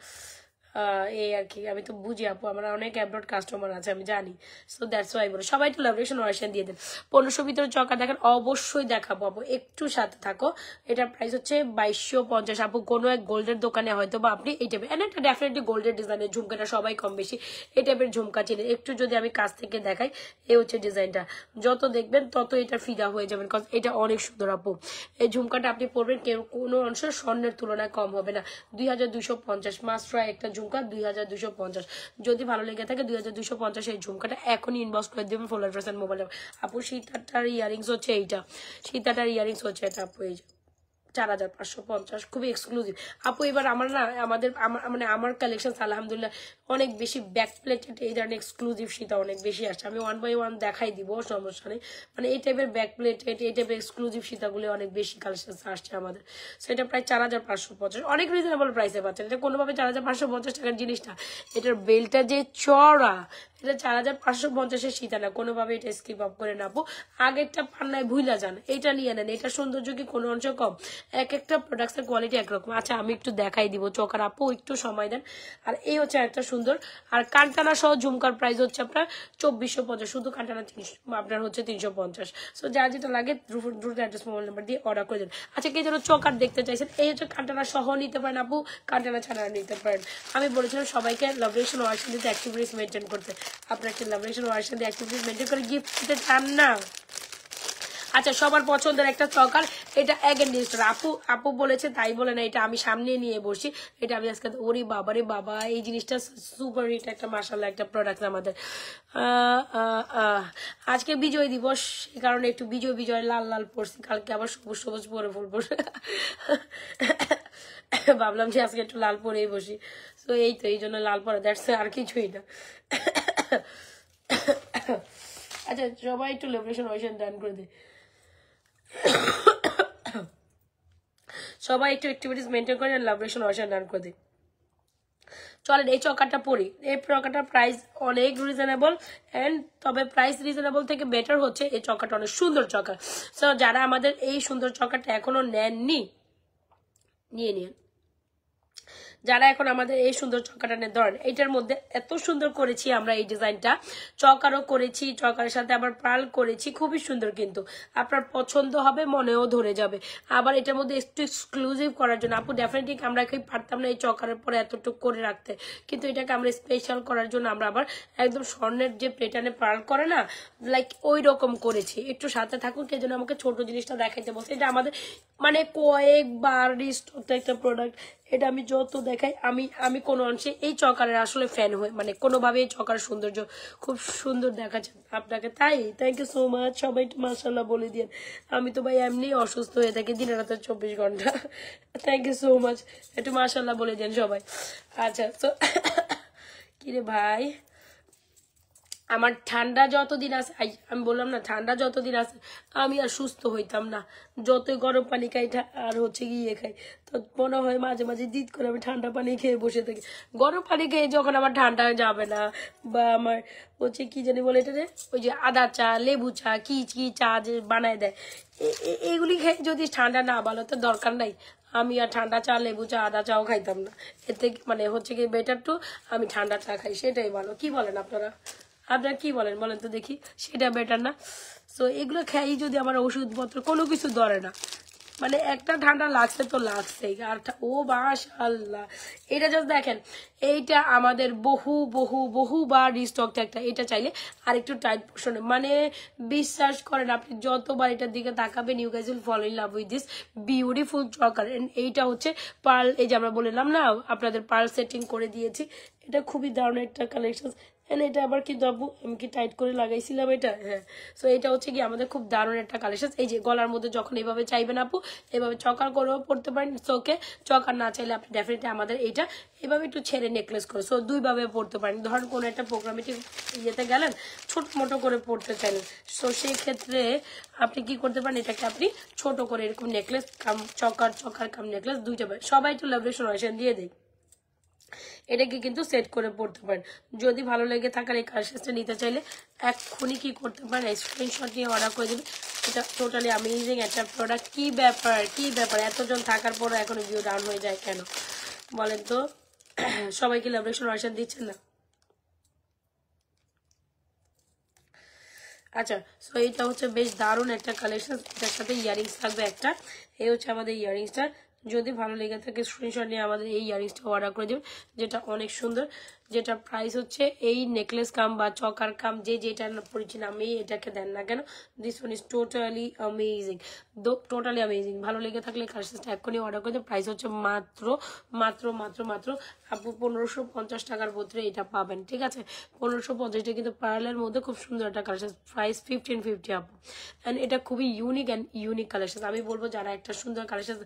এই আর কি, আমি তো বুঝি আপু, আমার অনেক অ্যাব্রড কাস্টমার আছে, আমি জানি। সো দ্যাটস ওয়াই বলো, সবাই একটু লাভরেশন ওয়াশন দিয়ে দেন। 1500 ভিতরে চকা দেখেন, অবশ্যই দেখাবো আপু, একটু সাথে থাকো। এটার প্রাইস হচ্ছে 2250 আপু। কোনো এক গোল্ডের দোকানে হয়তো বা আপনি এই টাইপের, এটা ডেফিনেটলি গোল্ডের ডিজাইনের ঝুমকাটা সবাই কম বেশি এই টাইপের ঝুমকা চিনে। একটু যদি আমি কাছ থেকে দেখাই, এই হচ্ছে ডিজাইনটা, যত দেখবেন তত এটা ফিদা হয়ে যাবেন, কারণ এটা অনেক সুন্দর আপু। এই ঝুমকাটা আপনি পরবেন, কেউ কোনো অংশ স্বর্ণের তুলনায় কম হবে না। 2250 মাস্ট ট্রাই একটা ঝুমকা, 2250। যদি ভালো লেগে থাকে 2250 এই ঝুমকাটা এখনই ইনবক্স করে দেবেন ফুল অ্যাড্রেস এন্ড মোবাইল। আপু সীতাটার ইয়ারিংস হচ্ছে এইটা, সীতাটার ইয়ারিংস হচ্ছে এটা আপু, এই যে 4550, খুবই এক্সক্লুসিভ আপু। এবার আমার না মানে আমার কালেকশন আলহামদুলিল্লাহ অনেক বেশি ব্যাক প্লেটেড, এই ধরনের এক্সক্লুসিভ সীতা অনেক বেশি আসছে। আমি 1 বাই 1 দেখাই দিব, সমস্যা নেই। মানে এই টাইপের ব্যাক প্লেটেড, এই টাইপের এক্সক্লুসিভ সীতাগুলো অনেক বেশি কালেকশন আসছে আমাদের। সেটা প্রায় 4550, অনেক রিজনেবল প্রাইসে পাচ্ছেন। এটা কোনোভাবে 4550 টাকার জিনিস না। এটার বেলটা যে চড়া, এটা 4550 সীতা না, কোনোভাবে এটা স্কিপ আপ করে নাবো। আগেরটা পান্নায় ভুইলা যান, এটা নিয়ে নেন। এটা সৌন্দর্য কি কোনো অংশ কম? এক একটা প্রোডাক্টের কোয়ালিটি একরকম। আচ্ছা আমি একটু দেখাই দিব চকার আপু, একটু সময় দেন। আর এই হচ্ছে একটা সুন্দর, আর কানটানা সহ ঝুমকার প্রাইস হচ্ছে আপনার 2450, শুধু কানটানা আপনার হচ্ছে 350। সো যার যেটা লাগে দ্রুত অ্যাড্রেস মোবাইল নাম্বার দিয়ে অর্ডার করে দেন। আচ্ছা কে যেন চকার দেখতে চাইছেন, এই হচ্ছে কানটানা সহ নিতে পারেন আপু, কানটানা ছাড়া নিতে পারেন। আমি বলেছিলাম সবাইকে লাভরেশন ওয়াশন দিতে, অ্যাক্টিভিটিস মেনটেন করতে। আপনার কি লাভরেশন ওয়াশন দিয়ে অ্যাক্টিভিটিস মেনটেন করে গিফট দিতে চান না? আচ্ছা সবার পছন্দের একটা চকার, এটা অ্যাগেন্ডিস্ট আপু বলেছে তাই বলে না, এটা আমি সামনে নিয়ে বসি। এটা আমি আজকে, ওরে বাবা রে বাবা, এই জিনিসটা সুপার হিট একটা মাশাআল্লাহ একটা প্রোডাক্ট আমাদের। আজকে বিজয় দিবস, এই কারণে একটু বিজয় লাল লাল পরছি, কালকে আবার সবুজ সবুজ পরে ফুলবো। ভাবলাম যে আজকে একটু লাল পরেই বসি। তো এই তো এই জন্য লাল পরা, দ্যাটস আর কিছুই না। আচ্ছা সবাই একটু লিবারেশন ওয়াশন ডান করে দে, সবাই একটু অ্যাক্টিভিটিস মেনটেন করে লাভরেশন ওয়াশন ডান করে দিই। চলেন এই চকাটা পরি। এই চকাটার প্রাইস অনেক রিজনেবল, এন্ড তবে প্রাইস রিজনেবল থেকে বেটার হচ্ছে এই চকাটা অনেক সুন্দর চকা। সো যারা আমাদের এই সুন্দর চকাটা এখনো নেননি, নিয়ে নিন। যারা এখন আমাদের এই সুন্দর চকাটা নেন, ধরেন এইটার মধ্যে এত সুন্দর করেছি আমরা এই ডিজাইনটা, চকারও করেছি, চকার সাথে আবার পার্ল করেছি, খুবই সুন্দর। কিন্তু আপনার পছন্দ হবে, মনেও ধরে যাবে। আবার এটার মধ্যে একটু এক্সক্লুসিভ করার জন্য আপু ডেফিনেটলি আমরা পারতাম না এই চকারের পরে এতটুকু করে রাখতে, কিন্তু এটাকে আমরা স্পেশাল করার জন্য আমরা আবার একদম স্বর্ণের যে প্লেটানে পার্ল করে না, লাইক ওই রকম করেছি। একটু সাথে থাকুন, কে যেন আমাকে ছোট জিনিসটা দেখাইতে বলছে। এটা আমাদের মানে কয়েকবার রিস্টক একটা প্রোডাক্ট, এটা আমি যত দেখাই, আমি কোনো অংশে এই চকারের আসলে ফ্যান হই, মানে কোনোভাবে এই চকার সৌন্দর্য খুব সুন্দর দেখাচ্ছে আপনাকে। তাই থ্যাংক ইউ সো মাচ, সবাই একটু মাশাআল্লাহ বলে দিন। আমি তো ভাই এমনি অসুস্থ হয়ে থাকি দিনে রাতে 24 ঘন্টা। থ্যাংক ইউ সো মাচ, একটু মাশাআল্লাহ বলে দেন সবাই। আচ্ছা তো কিরে ভাই, আমার ঠান্ডা যতদিন আছে, আমি বললাম না ঠান্ডা যতদিন আছে আমি আর সুস্থ হইতাম না। যতই গরম পানি খাই আর হচ্ছে গিয়ে খাই, তো মনে হয় মাঝে মাঝে জিদ করে আমি ঠান্ডা পানি খেয়ে বসে থাকি। গরম পানি খেয়ে যখন আমার ঠান্ডা যাবে না, বা আমার হচ্ছে কি জানি বলে এটা, ওই যে আদা চা, লেবু চা, কি কি চা যে বানায় দেয়, এগুলি খেয়ে যদি ঠান্ডা না ভালো, তো দরকার নাই। আমি আর ঠান্ডা চা, লেবু চা, আদা চাও খাইতাম না। এতে মানে হচ্ছে কি বেটার টু আমি ঠান্ডা চা খাই, সেটাই ভালো। কি বলেন আপনারা? আপনারা কি বলেন বলেন তো দেখি, সেটা বেটার না? সো এগুলো খেয়েই যদি আমার ওষুধপত্র কোনো কিছু ধরে না, মানে একটা ঠান্ডা লাগছে তো লাগছেই। আর ও মাশাআল্লাহ, এটা জাস্ট দেখেন, এইটা আমাদের বহুবার রিস্টক একটা। এটা চাইলে আর একটু টাইট পোর্শনে, মানে বিশ্বাস করেন আপনি যতবার এটার দিকে তাকাবেন, you guys will fall in love with this beautiful choker. And এইটা হচ্ছে পার্ল, এই যে আমরা বললাম না আপনাদের পার্ল সেটিং করে দিয়েছি। এটা খুবই দারুণ একটা কালেকশন। এটা আবার কিন্তু আপু আমি কি টাইট করে লাগাইছিলাম এটা, হ্যাঁ। সো এটা হচ্ছে কি আমাদের খুব দারুণ একটা কালেকশন। এই যে গলার মধ্যে যখন এইভাবে চাইবেন আপু, এভাবে চকার করেও পড়তে পারেন। ওকে, চকার না চাইলে আপনি ডেফিনেটলি আমাদের এইটা এভাবে একটু ছেড়ে নেকলেস করে, সো দুইভাবে পড়তে পারেন। ধরেন কোনো একটা প্রোগ্রামে ইয়েতে গেলেন, ছোট মোটো করে পড়তে চাইলেন, সো সেই ক্ষেত্রে আপনি কি করতে পারেন, এটাকে আপনি ছোট করে এরকম নেকলেস কাম চকার কাম নেকলেস দুইটা। সবাই একটু লাভরেশন ওয়াশন দিয়ে দেয়, এটাকে কিন্তু সেট করে পড়তে পারেন। যদি ভালো লেগে থাকার এই কালেকশনটা নিতে চাইলে এক্ষুনি কি করতে পারেন, স্ক্রিনশট নিয়ে অর্ডার করে দেবেন। এটা টোটালি অ্যামেজিং একটা প্রোডাক্ট। কি ব্যাপার এতজন থাকার পরও এখনো ভিউ ডাউন হয়ে যায় কেন বলেন তো? সবাই কি লাভরেশন ওয়াশন দিচ্ছেন না? আচ্ছা, সো এটা হচ্ছে বেশ দারুণ একটা কালেকশন, এটার সাথে ইয়ারিংস থাকবে একটা। এই হচ্ছে আমাদের ইয়ারিংসটা। যদি ভালো লেগে থাকে স্ক্রিনশট নিয়ে আমাদের এই ইয়ারিংসটা অর্ডার করে দেবেন, যেটা অনেক সুন্দর, যেটা প্রাইস হচ্ছে এই নেকলেস কাম বা চকার কাম যেটা পরিচিত আমি এটাকে দেন না কেন, this one is totally amazing, totally amazing. ভালো লেগে থাকলে কালেকশনটা এক্ষুনি অর্ডার করে দেবেন। প্রাইস হচ্ছে মাত্র মাত্র মাত্র মাত্র আপু 1550 টাকার মধ্যে এটা পাবেন, ঠিক আছে? 1550 কিন্তু পার্লের মধ্যে খুব সুন্দর একটা কালেকশন, প্রাইস 1550 আপু। অ্যান্ড এটা খুবই ইউনিক অ্যান্ড ইউনিক কালেকশন। আমি বলবো যারা একটা সুন্দর কালেকশন,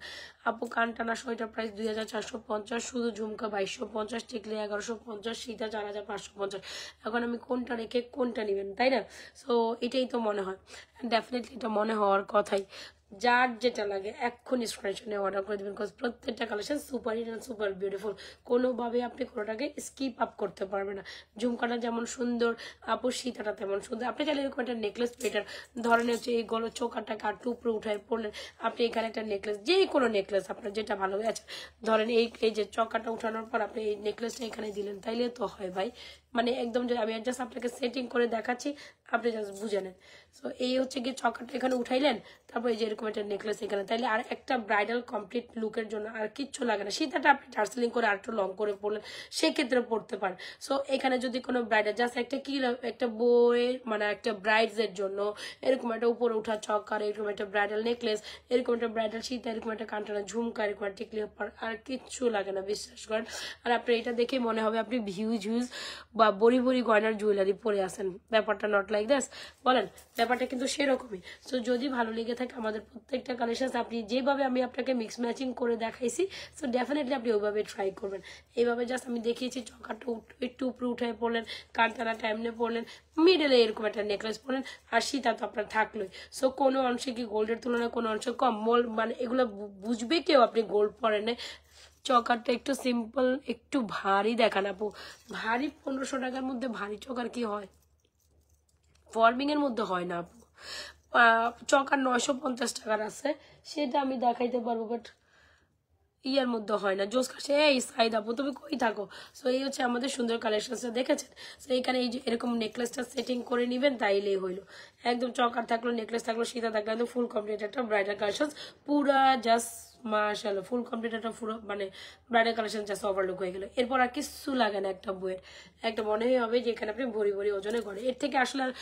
আপু কানটানা শোটার প্রাইস 2450, শুধু ঝুমকা 2250, টিকলি 1150, সীতা 4550। এখন আমি কোনটা রেখে কোনটা নেবেন, তাই না? সো এটাই তো মনে হয়, ডেফিনেটলি এটা মনে হওয়ার কথাই। যার যেটা লাগে এক্ষুনি স্ক্রিনশটে অর্ডার করে দেবেন, বিকজ প্রত্যেকটা collection super hit and super beautiful, কোনোভাবে আপনি কোনোটাকে স্কিপ আপ করতে পারবেন না। ঝুমকাটা যেমন সুন্দর আপু, সীতাটা তেমন সুন্দর। আপনি চাইলে এরকম একটা নেকলেস পেটার ধরনের হচ্ছে এই গলো চোকাটাকে আর টুপড়ে উঠায় পড়লেন, আপনি এখানে একটা নেকলেস, যে কোনো নেকলেস আপনার যেটা ভালো আছে, ধরেন এই যে চকাটা উঠানোর পর আপনি এই নেকলেসটা এখানে দিলেন, তাইলে তো হয় ভাই। মানে একদম যে আমি জাস্ট আপনাকে সেটিং করে দেখাচ্ছি, আপনি জাস্ট বুঝে নেন। সো এই হচ্ছে গিয়ে চকাটা এখানে উঠাইলেন, তারপর এই যে এরকম একটা নেকলেস এখানে, তাইলে আর একটা ব্রাইডাল কমপ্লিট লুকের জন্য আর কিচ্ছু লাগে না। সীতাটা আপনি টার্সেলিং করে আর একটু লং করে পড়লেন, সেক্ষেত্রে পড়তে পারেন। সো এখানে যদি কোনো ব্রাইডাল জাস্ট একটা কি একটা বইয়ের মানে একটা ব্রাইডস এর জন্য এরকম একটা উপরে উঠা চকার, এরকম একটা ব্রাইডাল নেকলেস, এরকম একটা ব্রাইডাল সীতা, এরকম একটা কানটানা ঝুমকা, এরকম একটা টিকলি, আর কিচ্ছু লাগে না, বিশ্বাস করেন। আর আপনি এটা দেখে মনে হবে আপনি হিউজ বা বড়ি বড়ি গয়নার জুয়েলারি পরে আসেন। ব্যাপারটা নট লাইক দ্যাস, বলেন? ব্যাপারটা কিন্তু সেরকমই। সো যদি ভালো লেগে থাকে আমাদের প্রত্যেকটা কালেকশন, আপনি যেভাবে আমি আপনাকে মিক্স ম্যাচিং করে দেখাইছি, সো ডেফিনেটলি আপনি ওইভাবে ট্রাই করবেন। এইভাবে জাস্ট আমি দেখিয়েছি, চকাটা একটু উপরে উঠায় পড়লেন, কানটানাটা এমনি পড়লেন, মিডলে এরকম একটা নেকলেস পড়লেন, আর সীতা তো আপনার থাকলোই। সো কোনো অংশে কি গোল্ডের তুলনায় কোনো অংশে কম, মানে এগুলো বুঝবে কেউ আপনি গোল্ড পরেন। চকারটা একটু সিম্পল, একটু ভারী দেখান আপু, ভারী 1500 টাকার মধ্যে ভারী চকার কি হয়? ফর্মিং এর মধ্যে হয় না আপু। চকার 950 টাকার আছে, সেটা আমি দেখাইতে পারবো, বাট ইয়ার মধ্যে হয় না। জোস কাছে এই সাইদ আপু তুমি কই থাকো? সো এই হচ্ছে আমাদের সুন্দর কালেকশনটা, দেখেছেন? সো এখানে এই যে এরকম নেকলেসটা সেটিং করে নিবেন, তাইলেই হইলো। একদম চকার থাকলো, নেকলেস থাকলো, সীতা থাকলো, একদম ফুল কমপ্লিট একটা ব্রাইডাল কালেকশন, পুরা জাস্ট মাশাআল্লাহ ফুল কমপ্লিট একটা পুরো মানে ব্রাইডাল কালেকশন জাস্ট ওভারলুক হয়ে গেল। এরপর আর কিছু লাগে না একটা বইয়ের, একটা মনেই হবে যে এখানে আপনি ভরি ভরি ওজনে করে। এর থেকে আসলে আর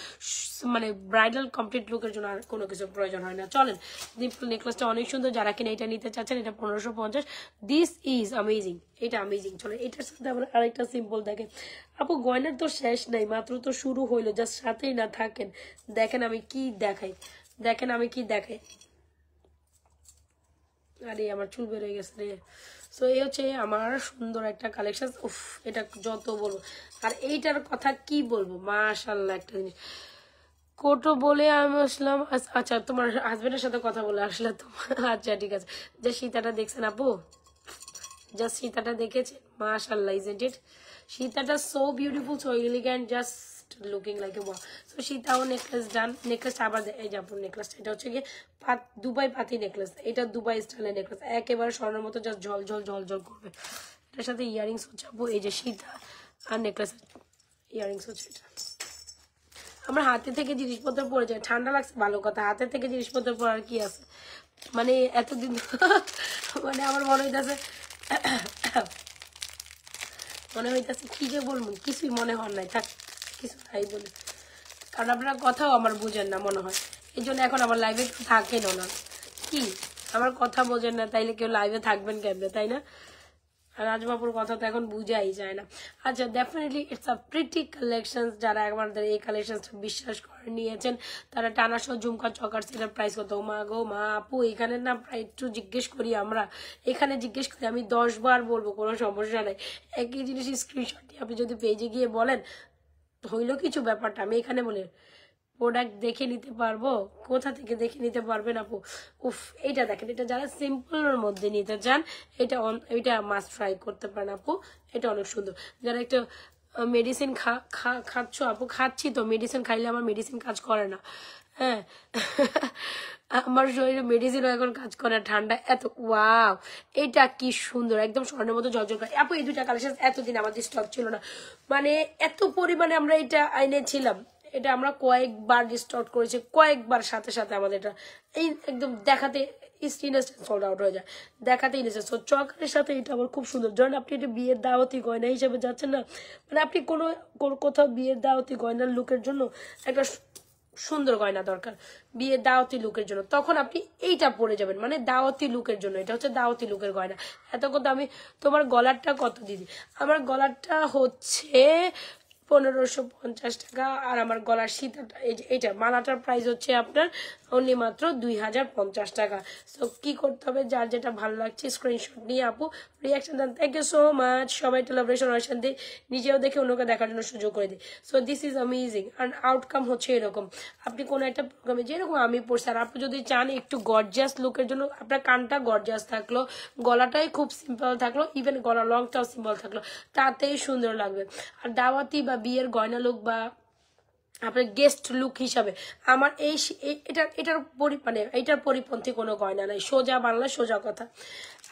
মানে ব্রাইডাল কমপ্লিট লুকের জন্য আর কোনো কিছু প্রয়োজন হয় না। চলেন, ডিম্পল নেকলেসটা অনেক সুন্দর, যারা কিনা এটা নিতে চাচ্ছেন, এটা 1550, দিস ইজ অ্যামেজিং, এটা অ্যামেজিং। চলে এটার সাথে আমরা আরেকটা সিম্পল দেখেন আপু, গয়নার তো শেষ নাই, মাত্র তো শুরু হইলো, জাস্ট সাথেই না থাকেন। দেখেন আমি কি দেখাই, দেখেন আমি কি দেখাই। আরে আমার চুল বের হয়ে গেছে রে। সো এই হচ্ছে আমার সুন্দর একটা কালেকশন। উফ, এটা যত বলবো, আর এইটার কথা কি বলবো, মাশাআল্লাহ একটা জিনিস। কোটো বলে আমি আসলাম, আচ্ছা তোমার হাজবেন্ডের সাথে কথা বলে আসলে তোমার, আচ্ছা ঠিক আছে। যে সীতাটা দেখছেন আপু, জাস্ট সীতাটা দেখেছেন, মাশাআল্লাহ, ইজন্ট ইট? সীতাটা so beautiful, so elegant, just looking like a wow. So সীতাও নেকলেস ডান। নেকলেসটা আবার এই যে নেকলেসটা, এটা হচ্ছে গিয়ে দুবাই পাতি নেকলেস, এটা দুবাই স্টাইলের নেকলেস, একেবারে স্বর্ণের মতো জাস্ট ঝল ঝল ঝল ঝল করবে। এটার সাথে ইয়ারিংস হচ্ছে আপু এই যে সীতা, আর নেকলেস ইয়ারিংস হচ্ছে এটা। আমার হাতে থেকে জিনিসপত্র পড়ে যায়, ঠান্ডা লাগছে ভালো কথা, হাতে থেকে জিনিসপত্র পড়ার কি আছে? মানে এতদিন মানে আমার মনে হইতেছে কি যে বলবো, কিছুই মনে হন নাই, থাক কিছু তাই বলি, কারণ আপনারা কথাও আমার বুঝেন না মনে হয়, এই জন্য এখন আমার লাইভে থাকেন না। কি আমার কথা বোঝেন না, তাইলে কেউ লাইভে থাকবেন কেমনে, তাই না? আর রাজবাবুর কথা তো এখন বুঝাই যায় না। আচ্ছা, definitely it's a pretty collection. যারা আমাদের এই কালেকশনটা বিশ্বাস করে নিয়েছেন, তারা টানাসহ ঝুমকা চকার সেটার প্রাইস কত? মা গো মা, আপু এখানে না একটু জিজ্ঞেস করি, আমরা এখানে জিজ্ঞেস করি, আমি 10 বার বলবো, কোনো সমস্যা নাই। একই জিনিস স্ক্রিনশট দিয়ে আপনি যদি পেজে গিয়ে বলেন হইলো কিছু, ব্যাপারটা আমি এখানে বলে প্রোডাক্ট দেখে নিতে পারবো, কোথা থেকে দেখে নিতে পারবেন আপু? উফ, এটা দেখেন, এটা যারা সিম্পলের মধ্যে নিতে চান, এটা মাস্ট ট্রাই করতে পারেন আপু, এটা অনেক সুন্দর। যারা একটা মেডিসিন খাচ্ছ আপু, খাচ্ছি তো, মেডিসিন খাইলে আমার মেডিসিন কাজ করে না, হ্যাঁ আমার শরীরে মেডিসিনও এখন কাজ করে ঠান্ডা এত ওয়াও এটা কি সুন্দর একদম স্বর্ণের মতো জলজল করে আপু এই দুইটা কালেকশন এতদিন আমাদের স্টক ছিল না মানে এত পরিমাণে আমরা এটা এনেছিলাম এটা আমরা কয়েকবার স্টক করেছি কয়েকবার সাথে সাথে আমাদের এটা এই একদম দেখাতে সোল্ড আউট হয়ে যায় দেখাতেই নিচ্ছে সো চকারের সাথে এটা আমার খুব সুন্দর ধরেন আপনি এটা বিয়ের দাওয়াতি গয়না হিসেবে যাচ্ছেন না মানে আপনি কোনো কোথাও বিয়ের দাওয়াতি গয়নার লুকের জন্য একটা সুন্দর গয়না দরকার বিয়ের দাওয়াতি লুকের জন্য তখন আপনি এইটা পরে যাবেন মানে দাওয়াতি লুকের জন্য এটা হচ্ছে দাওয়াতি লুকের গয়না এত কথা আমি তোমার গলারটা কত দিদি আমার গলারটা হচ্ছে 1550 টাকা আর আমার গলার সীতাটা এইটা মালাটার প্রাইস হচ্ছে আপনার অনলি মাত্র 2050 টাকা সো কি করতে হবে যার যেটা ভালো লাগছে স্ক্রিনশট নিয়ে আপু রিয়াকশন দেন থ্যাংক ইউ সো মাচ সবাই টেলিভিশন অনলাইন দিয়ে নিজেও দেখে অন্যকে দেখার জন্য সুযোগ করে দিই সো দিস ইজ অ্যামেজিং আর আউটকাম হচ্ছে এরকম আপনি কোনো একটা প্রোগ্রামে যেরকম আমি পড়ছি আর আপনি যদি চান একটু গর্জিয়াস লুকের জন্য আপনার কানটা গর্জিয়াস থাকলো গলাটাই খুব সিম্পল থাকলো ইভেন গলা লংটাও সিম্পল থাকলো তাতেই সুন্দর লাগবে আর দাওয়াতি বা বিয়ের গয়না লুক বা আপনার গেস্ট লুক হিসাবে আমার এটার মানে এটার পরিপন্থী কোনো গয়না নাই সোজা বাংলা সোজা কথা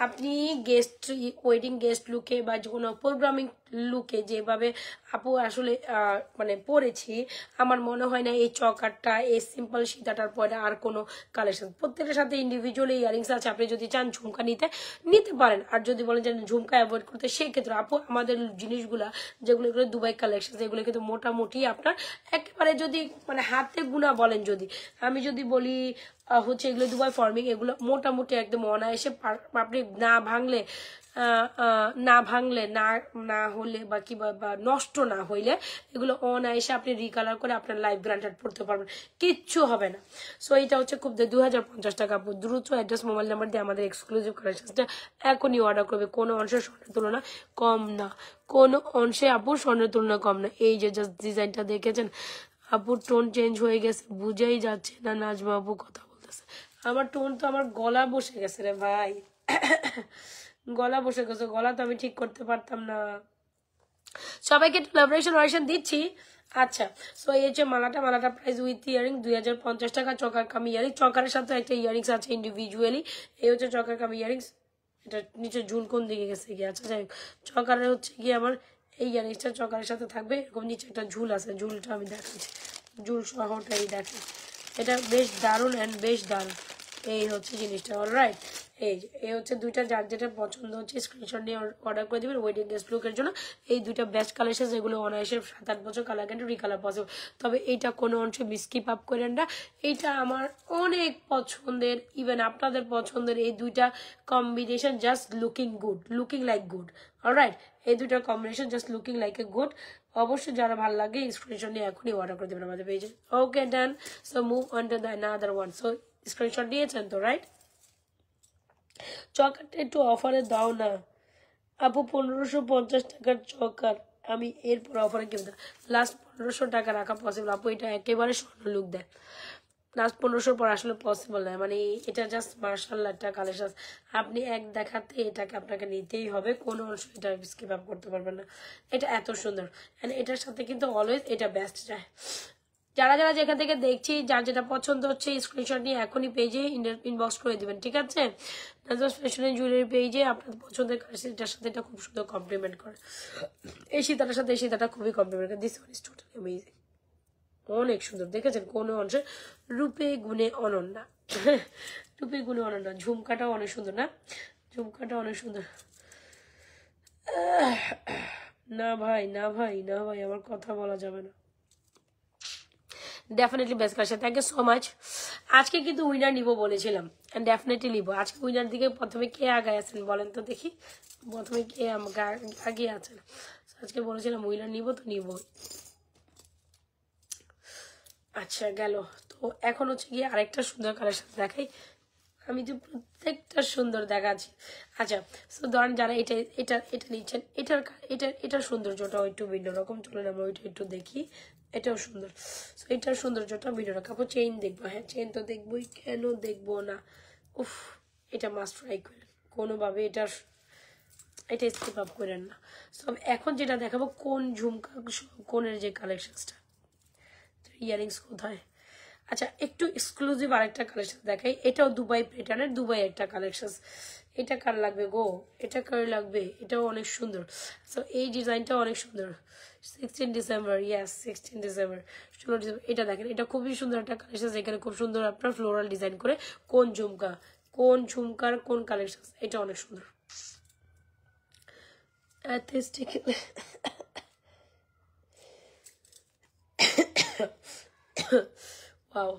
আপনি গেস্ট ওয়েডিং গেস্ট লুকে বা কোনো প্রোগ্রামিং লুকে যেভাবে আপু আসলে মানে পরেছি আমার মনে হয় না এই চকারটা এই সিম্পল সীতাটার পরে আর কোনো কালেকশন প্রত্যেকের সাথে ইন্ডিভিজুয়াল ইয়ারিংস আছে আপনি যদি চান ঝুমকা নিতে পারেন আর যদি বলেন যে ঝুমকা অ্যাভয়েড করতে সেক্ষেত্রে আপু আমাদের জিনিসগুলা যেগুলো এগুলো দুবাই কালেকশন এগুলো কিন্তু মোটামুটি আপনার একেবারে যদি মানে হাতে গুণা বলেন যদি আমি যদি বলি হচ্ছে এগুলো দুবাই ফর্মিং এগুলো মোটামুটি একদম অনায়াসে আপনি না ভাঙলে না হলে বা কি বা নষ্ট না হইলে এগুলো অনায়াসে আপনি রিকালার করে আপনার লাইফ গ্রান্টেড পড়তে পারবেন কিচ্ছু হবে না সো এটা হচ্ছে খুব 2050 টাকা দ্রুত অ্যাড্রেস মোবাইল নাম্বার দিয়ে আমাদের এক্সক্লুসিভ কালেকশনটা এখনই অর্ডার করবে কোনো অংশে স্বর্ণের তুলনা কম না কোনো অংশে আপু স্বর্ণের তুলনা কম না এই যে জাস্ট ডিজাইনটা দেখেছেন আপুর টোন চেঞ্জ হয়ে গেছে বুঝাই যাচ্ছে না নাজমা আপু কথা বলতেছে আমার টোন তো আমার গলা বসে গেছে রে ভাই গলা বসে গেছে গলা তো আমি ঠিক করতে পারতাম না সবাইকে একটু লাভরেশন দিচ্ছি আচ্ছা সো এই যে মালাটা প্রাইস উইথ ইয়ারিং 2050 টাকা চকার কাম ইয়ারিং চকারের সাথে একটা ইয়ারিংস আছে ইন্ডিভিজুয়ালি এই হচ্ছে চকার কাম ইয়ারিংস এটা নিচে ঝুল কোন দিকে গেছে গিয়ে আচ্ছা যাই চকারের হচ্ছে গিয়ে আমার এই ইয়ারিংসটা চকারের সাথে থাকবে এরকম নিচে একটা ঝুল আছে ঝুলটা আমি দেখাচ্ছি ঝুল সহটাই দেখি এটা বেশ দারুণ অ্যান্ড বেশ দারুণ এই হচ্ছে জিনিসটা অলরাইট এই হচ্ছে দুইটা যার যেটা পছন্দ হচ্ছে স্ক্রিনশট নিয়ে অর্ডার করে দিবেন ওয়েডিং গেস্ট লুকের জন্য এই দুইটা বেস্ট কালেকশন যেগুলো অনায়াসে 7-8 বছর কালার কিন্তু রিকালার পসিবল তবে এইটা কোনো অংশে মিসকিপ আপ করেন না এইটা আমার অনেক পছন্দের ইভেন আপনাদের পছন্দের এই দুইটা combination just looking like good alright এই দুইটা combination just looking like a good অবশ্যই যারা ভালো লাগে স্ক্রিনশট নিয়ে এখনই অর্ডার করে দেবেন আমাদের পেজে okay done so move on to the another one so screenshot নিয়েছেন তো রাইট চকারটা একটু অফারে দাও না আপু 1550 টাকার চকার আমি এরপর অফারে কিনতে লাস্ট 1500 টাকা রাখা পসিবল আপু এটা একেবারে স্বর্ণ লুক দেয় লাস্ট 1500 পর আসলে পসিবল নয় মানে এটা জাস্ট মার্শাল্লাহ একটা কালেকশন আপনি এক দেখাতে এটাকে আপনাকে নিতেই হবে কোনো অংশ এটা স্কিপ আপ করতে পারবেন না এটা এত সুন্দর এন্ড এটার সাথে কিন্তু অলওয়েজ এটা বেস্ট যায় যারা যারা যেখান থেকে দেখছি যার যেটা পছন্দ হচ্ছে স্ক্রিনশট নিয়ে এখনই পেজে ইনবক্স করে দিবেন ঠিক আছে নাজমাস ফ্যাশন এন্ড জুয়েলারি পেজে আপনাদের পছন্দের কালেকশন এটার সাথে এটা খুব সুন্দর কমপ্লিমেন্ট করে এই সীতাটার সাথে এই সীতাটা খুবই কমপ্লিমেন্ট করে this one is totally amazing অনেক সুন্দর দেখেছেন কোনো অংশে রূপে গুণে অনন্যা রূপে গুণে অনন্যা ঝুমকাটাও অনেক সুন্দর না ঝুমকাটা অনেক সুন্দর না ভাই আমার কথা বলা যাবে না definitely best collection thank you so much আজকে কিন্তু উইনার নিব বলেছিলাম ডেফিনেটলি নিব আজকে উইনার দিকে প্রথমে কে আগে আছেন বলেন তো দেখি প্রথমে কে আমাকে আগে আছেন আজকে বলেছিলাম উইনার নিব তো নিব আচ্ছা গেল তো এখন হচ্ছে গিয়ে আরেকটা সুন্দর কালেকশন দেখাই আমি তো প্রত্যেকটা সুন্দর দেখাচ্ছি আচ্ছা তো ধরেন যারা এটা নিচ্ছেন এটার সৌন্দর্যটাও একটু ভিন্ন রকম চলেন আমরা ওইটা একটু দেখি এটাও সুন্দর সো এটার সৌন্দর্যটা ভিন্ন রকম আপু চেইন দেখবো হ্যাঁ চেইন তো দেখবোই কেন দেখবো না উফ এটা মাস্ট ট্রাই করেন কোনোভাবে এটা স্কিপ আপ করেন না সো এখন যেটা দেখাবো কোন ঝুমকা কোনের যে কালেকশনসটা ইয়ারিংস কোথায় আচ্ছা একটু এক্সক্লুসিভ আরেকটা কালেকশন দেখাই, এটাও দুবাই প্যাটার্নের, দুবাই একটা কালেকশন। এটা কার লাগবে গো, এটা কার লাগবে, এটাও অনেক সুন্দর। সো এই ডিজাইনটা অনেক সুন্দর। 16 ডিসেম্বর, ইয়াস 16 ডিসেম্বর, 16 ডিসেম্বর। এটা দেখেন, এটা খুবই সুন্দর একটা কালেকশন। এখানে খুব সুন্দর আপনার ফ্লোরাল ডিজাইন করে কোন ঝুমকা, কোন ঝুমকার কোন কালেকশন, এটা অনেক সুন্দর। ওয়াও,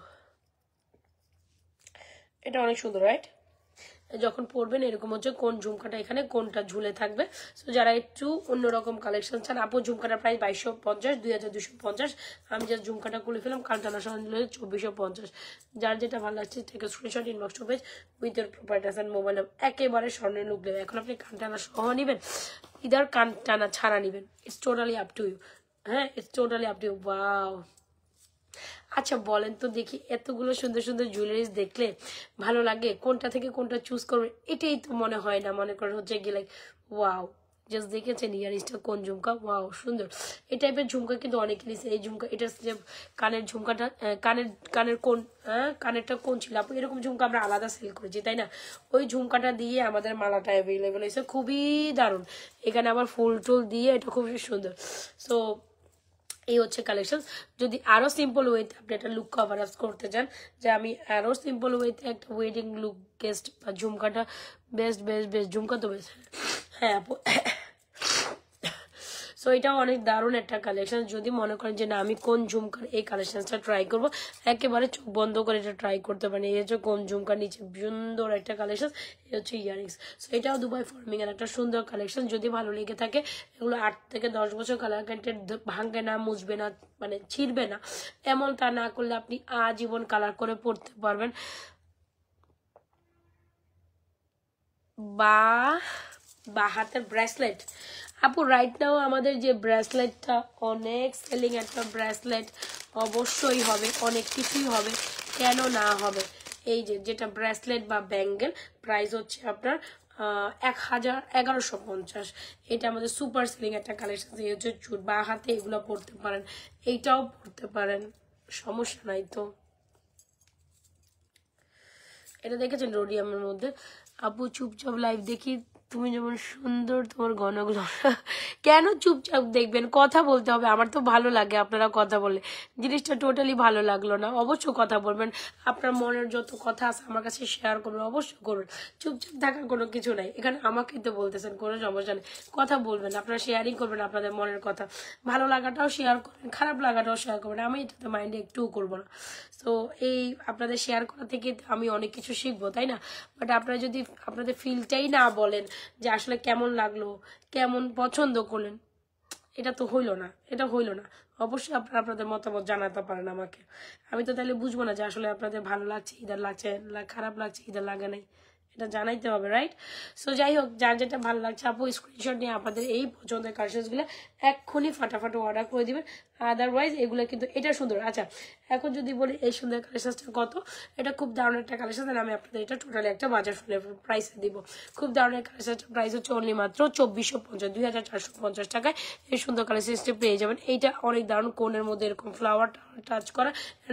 এটা অনেক সুন্দর রাইট। যখন পরবেন এরকম হচ্ছে কোন ঝুমকাটা এখানে কোনটা ঝুলে থাকবে। সো যারা একটু অন্যরকম কালেকশন চান, আপু ঝুমকাটা প্রায় 2250, 2250। আমি যে ঝুমকাটা খুলে ফেলাম, কালটানা সহ 2450। যার যেটা ভালো লাগছে থেকে screenshot inbox to page with এর প্রোপাইটার্স এন্ড মোবাইল নাম্বার। একেবারে স্বর্ণের লুক দেবে। এখন আপনি কানটানা সহ নেবেন, ইদার কানটানা ছাড়া নেবেন, it's totally up to you. হ্যাঁ, it's totally up to you. Wow, আচ্ছা বলেন তো দেখি, এতগুলো সুন্দর সুন্দর জুয়েলারিজ দেখলে ভালো লাগে, কোনটা থেকে কোনটা চুজ করবে এটাই তো মনে হয় না। মনে করেন হচ্ছে গিয়ে লাইক ওয়াও, জাস্ট দেখেছেন ইয়ারিংসটা কোন ঝুমকা, ওয়াও সুন্দর। এই টাইপের ঝুমকা কিন্তু অনেকে নিচ্ছে। এই ঝুমকা, এটা যে কানের ঝুমকাটা, কানের কানের কোন, কানেরটা কোন ছিল আপু, এরকম ঝুমকা আমরা আলাদা সেল করেছি তাই না। ওই ঝুমকাটা দিয়ে আমাদের মালাটা অ্যাভেলেবেল হয়েছে, খুবই দারুণ। এখানে আবার ফুল টুল দিয়ে, এটা খুবই সুন্দর। সো এই হচ্ছে কালেকশন। যদি আরো সিম্পল ওয়েতে আপনি একটা লুক কভার আপ করতে চান, যে আমি আরো সিম্পল ওয়েতে একটা ওয়েডিং লুক গেস্ট বা ঝুমকাটা বেস্ট বেস্ট বেস্ট ঝুমকা তো বেস্ট। হ্যাঁ আপু, সো এটাও অনেক দারুণ একটা কালেকশন। যদি মনে করেন যে না আমি কোন ঝুমকার এই কালেকশনটা ট্রাই করব, একেবারে চোখ বন্ধ করে এটা ট্রাই করতে পারেন। এই হচ্ছে কোন ঝুমকার নিচে সুন্দর একটা কালেকশন, এই হচ্ছে ইয়ারিংস। সো এটাও দুবাই ফর্মিং এর একটা সুন্দর কালেকশন। যদি ভালো লেগে থাকে, এগুলো 8 থেকে 10 বছর কালার গ্যারান্টেড, ভাঙবে না, মুছবে না, মানে ছিঁড়বে না, এমনটা না করলে আপনি আজীবন কালার করে পড়তে পারবেন। বা হাতের ব্রেসলেট আপু, রাইট নাও আমাদের যে ব্রেসলেটটা অনেক সেলিং একটা ব্রেসলেট, অবশ্যই হবে, অনেক কিছুই হবে, কেন না হবে। এই যে যেটা ব্রেসলেট বা ব্যাঙ্গেল, প্রাইস হচ্ছে আপনার 1150। এটা আমাদের সুপার সেলিং একটা কালেকশন। এই হচ্ছে চুট, বা হাতে এগুলো পরতে পারেন, এইটাও পরতে পারেন, সমস্যা নাই তো। এটা দেখেছেন রোডিয়ামের মধ্যে। আপু চুপচাপ লাইভ দেখি, তুমি যেমন সুন্দর তোমার গণগুলো। কেন চুপচাপ দেখবেন, কথা বলতে হবে। আমার তো ভালো লাগে আপনারা কথা বললে, জিনিসটা টোটালি ভালো লাগলো না। অবশ্যই কথা বলবেন, আপনার মনের যত কথা আছে আমার কাছে শেয়ার করবেন, অবশ্যই করবেন। চুপচাপ থাকার কোনো কিছু নাই এখানে, আমাকেই তো বলতেছেন, কোনো সমস্যা নেই, কথা বলবেন, আপনারা শেয়ারিং করবেন আপনাদের মনের কথা। ভালো লাগাটাও শেয়ার করবেন, খারাপ লাগাটাও শেয়ার করবেন, আমি এটাতে মাইন্ডে একটুও করবো না। তো এই আপনাদের শেয়ার করা থেকে আমি অনেক কিছু শিখবো তাই না। বাট আপনারা যদি আপনাদের ফিলটাই না বলেন যে আসলে কেমন লাগলো, কেমন পছন্দ করলেন, এটা তো হইলো না, এটা হইলো না। অবশ্যই আপনারা আপনাদের মতামত জানাতে পারেন আমাকে, আমি তো তাহলে বুঝবো না যে আসলে আপনাদের ভালো লাগছে, ইদার লাগছে, খারাপ লাগছে, ইদার লাগে নাই, এটা জানাইতে হবে রাইট। সো যাই হোক, যার যেটা ভালো লাগছে আপু স্ক্রিনশট নিয়ে আপনাদের এই পছন্দের কালেকশনগুলো এক্ষুনি ফাটাফাট অর্ডার করে দিবেন। আদারওয়াইজ এগুলো কিন্তু, এটা সুন্দর। আচ্ছা এখন যদি বলি এই সুন্দর কালেকশনটা কত, এটা খুব দারুণ একটা কালেকশন, আমি আপনাদের এটা টোটালি একটা বাজার প্রাইসে দিব। খুব দারুণ কালেকশনটার প্রাইস হচ্ছে অনলি মাত্র 2450, 2450 টাকায় এই সুন্দর কালেকশনটা পেয়ে যাবেন। এইটা অনেক দারুণ, কোনের মধ্যে এরকম ফ্লাওয়ার টাচ করা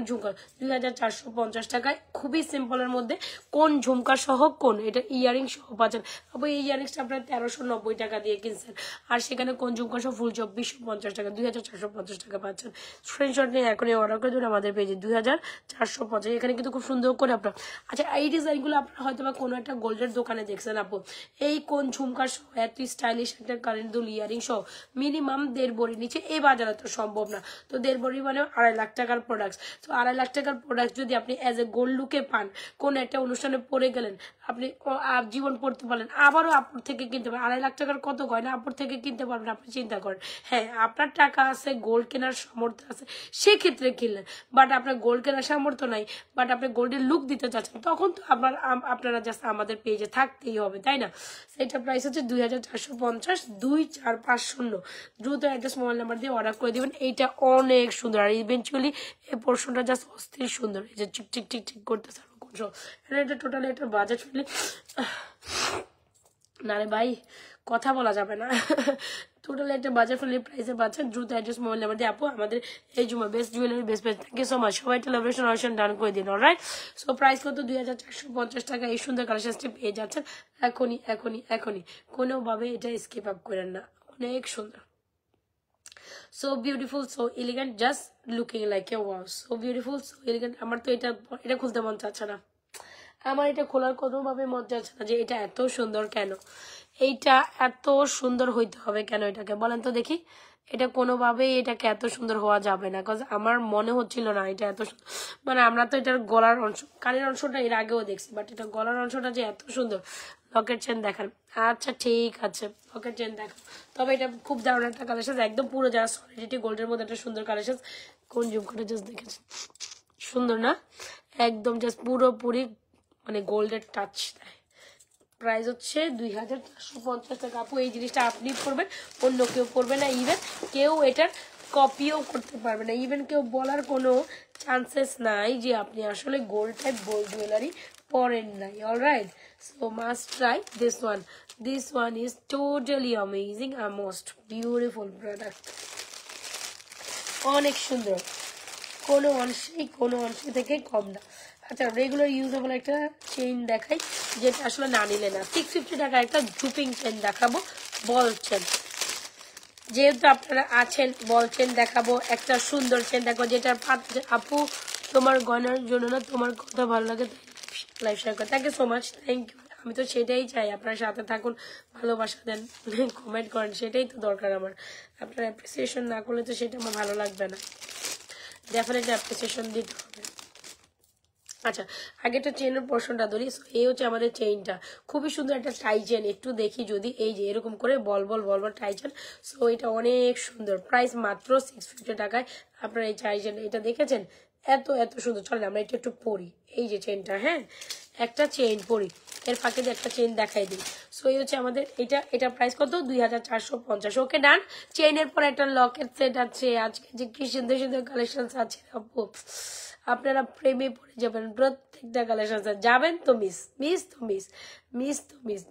ঝুমকা, 2450 টাকায়, খুবই সিম্পলের মধ্যে কোন ঝুমকা সহ কোন, এটা ইয়ারিং সহ পাচ্ছেন। আপু এই ইয়ারিংসটা আপনার 1390 টাকা দিয়ে কিনছেন, আর সেখানে কোন ঝুমকা সহ ফুল 2450 টাকা, 2450 টাকা পাচ্ছেন। স্ক্রিনশট নিয়ে এখনই অর্ডার করে দিন আমাদের পেজে, 2450। এখানে কিন্তু খুব সুন্দর করে আপনার, আচ্ছা এই ডিজাইনগুলো আপনারা হয়তো বা কোনো একটা গোল্ডের দোকানে দেখছেন আপু, এই কোন ঝুমকার সহ এত স্টাইলিশ একটা কারেন্ট দুল ইয়ারিং সহ মিনিমাম 1.5 ভরি নিচে এই বাজারে তো সম্ভব না। তো 1.5 ভরি মানে 2.5 লাখ টাকার প্রোডাক্ট। তো 2.5 লাখ টাকার প্রোডাক্ট যদি আপনি অ্যাজ এ গোল্ড লুকে পান, কোন একটা অনুষ্ঠানে পরে গেলেন, আপনি জীবন পড়তে পারলেন, আবারও আপুর থেকে কিনতে পারেন। 2.5 লাখ টাকার কত গয়না আপুর থেকে কিনতে পারবেন, আপনি চিন্তা করেন। হ্যাঁ আপনার টাকা আছে, গোল্ড কেনার সামর্থ্য আছে, সেক্ষেত্রে কিনলেন। বাট আপনার গোল্ড কেনার সামর্থ্য নাই, বাট আপনি গোল্ডের লুক দিতে চাচ্ছেন, তখন তো আপনারা জাস্ট আমাদের পেজে থাকতেই হবে তাই না। সেটা প্রাইস হচ্ছে 2450, 2450। দ্রুত অ্যাড্রেস মোবাইল নাম্বার দিয়ে অর্ডার করে দিবেন। এইটা অনেক সুন্দর, আর ইভেনচুয়ালি এই পোর্শনটা জাস্ট অস্থির সুন্দর, এই যে চিক চিক চিক চিক করতেছে। এটা টোটালি একটা বাজেট ফ্রেন্ডলি না রে ভাই, কথা বলা যাবে না। টোটালি একটা বাজার ফ্রেন্ডলি প্রাইসে পাচ্ছেন। দ্রুত অ্যাড্রেস মোবাইল নাম্বার দিয়ে আপু আমাদের এই জুমা best jewellery best price. Thank you so much. সবাই একটা লাভেশন অপশন ডান করে দিন। অলরাইট, সো প্রাইস কত 2450 টাকা। এই সুন্দর কালেকশনটি পেয়ে যাচ্ছেন এখনই এখনই এখনই, কোনোভাবে এটা স্কিপ আপ করেন না, অনেক সুন্দর। So beautiful, so elegant, just looking like a wow, so beautiful, so elegant. আমার তো এটা খুলতে মন চাচ্ছে না, আমার এটা খোলার কোনোভাবে মন চাচ্ছে না যে এটা এত সুন্দর কেন, এইটা এত সুন্দর হইতে হবে কেন, এটাকে বলেন তো দেখি। এটা কোনোভাবেই এটাকে এত সুন্দর হওয়া যাবে না, কজ আমার মনে হচ্ছিল না এটা এত মানে আমরা তো এটার গলার অংশ কানের অংশটা এর আগেও দেখছি, বাট এটা গলার অংশটা যে এত সুন্দর। লকেট চেন দেখান, আচ্ছা ঠিক আছে লকেট চেন দেখান। তবে এটা খুব দারুণ একটা কালেকশন, একদম পুরো যারা সলিডিটি গোল্ডের মধ্যে একটা সুন্দর কালেকশন। কোন জুম করে জাস্ট দেখেছেন, সুন্দর না একদম, জাস্ট পুরোপুরি মানে গোল্ডের টাচ দেয়। প্রাইস হচ্ছে 2450 টাকা। আপু এই জিনিসটা আপনি পরবেন, অন্য কেউ পরবে না, ইভেন কেউ এটার কপিও করতে পারবে না, ইভেন কেউ বলার কোনো চান্সেস নাই যে আপনি আসলে গোল্ড টাইপ গোল্ড জুয়েলারি পরেন নাই। Alright, so must try this one. This one is totally amazing, আর মোস্ট বিউটিফুল প্রোডাক্ট, অনেক সুন্দর, কোনো অংশে থেকে কম না। আচ্ছা, রেগুলার ইউজেবল একটা চেইন দেখাই, যেটা আসলে না নিলে না। 650 টাকা একটা জুপিং চেন দেখাবো, বল চেন। যেহেতু আপনারা আছেন, বল চেন দেখাবো, একটা সুন্দর চেন দেখাবো যেটার আপু তোমার গয়নার জন্য না, তোমার কথা ভালো লাগে লাইভ শেয়ার করে। Thank you so much, thank you. আমি তো সেটাই চাই, আপনার সাথে থাকুন, ভালোবাসা দেন, কমেন্ট করেন, সেটাই তো দরকার আমার। আপনার অ্যাপ্রিসিয়েশন না করলে তো সেটা আমার ভালো লাগবে না, ডেফিনেটলি অ্যাপ্রিসিয়েশন দিতে হবে। আচ্ছা, আগে একটা চেনের পোর্শনটা ধরি। এই হচ্ছে আমাদের চেইনটা, খুবই সুন্দর একটা টাই চেন। একটু দেখি যদি, এই যে এরকম করে বল বল বল বল টাই চেন। সো এটা অনেক সুন্দর, প্রাইস মাত্র 650 টাকায় আপনারা এই টাই চেন এটা দেখেছেন, এত এত সুন্দর। চলেন আমরা এটা একটু পরি, এই যে চেনটা, হ্যাঁ একটা চেইন পরি, এর ফাঁকে যে একটা চেইন দেখাই দিই। সো এই হচ্ছে আমাদের এটা প্রাইস কত 2450। ওকে ডান। চেইনের পর একটা লকেট সেট আছে, আজকে যে কি সুন্দর সুন্দর কালেকশন আছে আপু, আপনারা প্রেমে পড়ে যাবেন। প্রত্যেকটা কালেকশন যাবেন তো মিস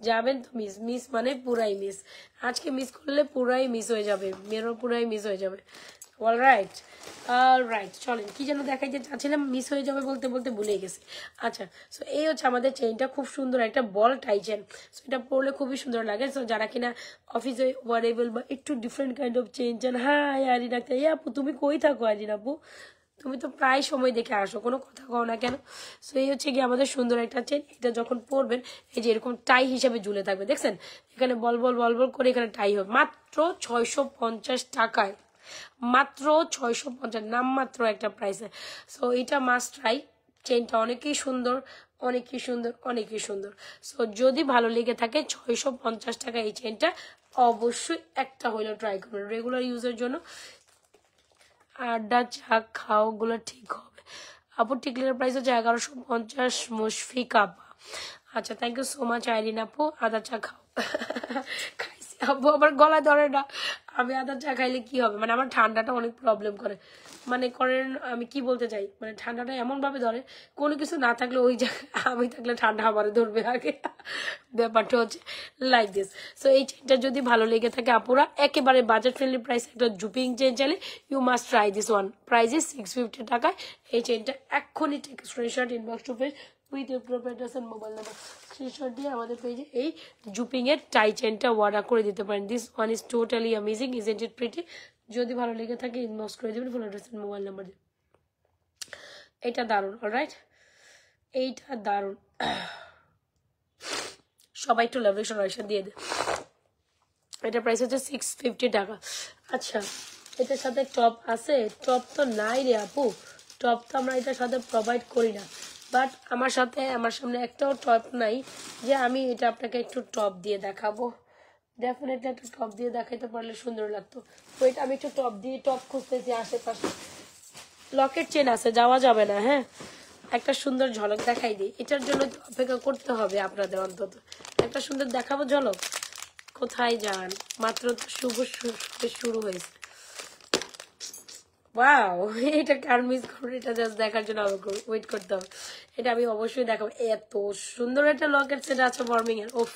যাবেন তো মিস মানে পুরাই মিস। আজকে মিস করলে পুরাই মিস হয়ে যাবে, মেরো পুরাই মিস হয়ে যাবে। অলরাইট চলেন, কি যেন দেখাইতে চাচ্ছিলাম, মিস হয়ে যাবে বলতে বলতে ভুলে গেছি। আচ্ছা, সো এই হচ্ছে আমাদের চেইনটা, খুব সুন্দর একটা বল টাই চেন। সো এটা পরলে খুবই সুন্দর লাগে। সো যারা কিনা অফিসে ওয়ারেবল বা একটু ডিফারেন্ট কাইন্ড অফ চেইন চান, হ্যাঁ আরিন আক্তার, আপু তুমি কই থাকো আরিন আপু, তুমি তো প্রায় সময় দেখে আসো, কোনো কথা কও না কেন। সো এই হচ্ছে কি আমাদের সুন্দর একটা চেন। এটা যখন পরবেন এই যে এরকম টাই হিসাবে ঝুলে থাকবে, দেখছেন এখানে বল বল বল বল করে এখানে টাই হবে, মাত্র 650 টাকায়, মাত্র 650, নাম মাত্র একটা প্রাইসে। সো এটা মাস্ট ট্রাই, চেনটা অনেকই সুন্দর অনেকই সুন্দর অনেকই সুন্দর। সো যদি ভালো লেগে থাকে 650 টাকা এই চেনটা অবশ্যই একটা হইলেও ট্রাই করবেন রেগুলার ইউজের জন্য। আড্ডা চা খাও গুলো ঠিক হবে আপু, টিকলির প্রাইস হচ্ছে 1150। মুশফিক আপা, আচ্ছা thank you so much Irene আপু। আদা চা খাও, খাইছি আপু, আমার গলা ধরে না, আমি আদা চা খাইলে কি হবে, মানে আমার ঠান্ডাটা অনেক প্রবলেম করে, মানে করেন আমি কি বলতে চাই, মানে ঠান্ডাটা এমন ভাবে ধরে, কোনো কিছু না থাকলে ওই জায়গায় আমি থাকলে ঠান্ডা আমার ধরবে আগে, ব্যাপারটা হচ্ছে লাইক দিস। সো এই চেনটা যদি ভালো লেগে থাকে আপুরা, একেবারে বাজেট ফ্রেন্ডলি প্রাইস একটা জুপিং চেন চাইলে you must try this one. Price is 650 টাকায় এই চেনটা। এক্ষুনি take screenshot, inbox to page with your proprietors and mobile number, screenshot দিয়ে আমাদের পেজে এই জুপিং এর টাই চেনটা অর্ডার করে দিতে পারেন। This one is totally amazing, isn't it pretty. যদি ভালো লেগে থাকে ইনবক্স করে দেবেন full address and mobile number দিয়ে। এটা দারুণ, অলরাইট এইটা দারুণ, সবাই একটু লাভ রেশন দিয়ে দেয়। এটা প্রাইস হচ্ছে 650 টাকা। আচ্ছা, এটার সাথে টপ আছে? টপ তো নাই রে আপু, টপ তো আমরা এটার সাথে প্রোভাইড করি না, বাট আমার সামনে একটাও টপ নাই যে আমি এটা আপনাকে একটু টপ দিয়ে দেখাবো। ডেফিনেটলি একটা টপ দিয়ে দেখাইতে পারলে সুন্দর লাগতো। ওইটা আমি একটু টপ খুঁজতেছি আশেপাশে। লকেট চেন আছে, যাওয়া যাবে না, হ্যাঁ একটা সুন্দর ঝলক দেখাই দিই। এটার জন্য তো অপেক্ষা করতে হবে আপনাদের, অন্তত একটা সুন্দর দেখাবো ঝলক। কোথায় যান, মাত্র তো শুরু হয়েছে। ওয়াও, এটা কার মিস করবো, এটা জাস্ট দেখার জন্য ওয়েট করতে হবে। এটা আমি অবশ্যই দেখাবো। এত সুন্দর একটা লকেট সেট আছে ফর্মিং এর, ওফ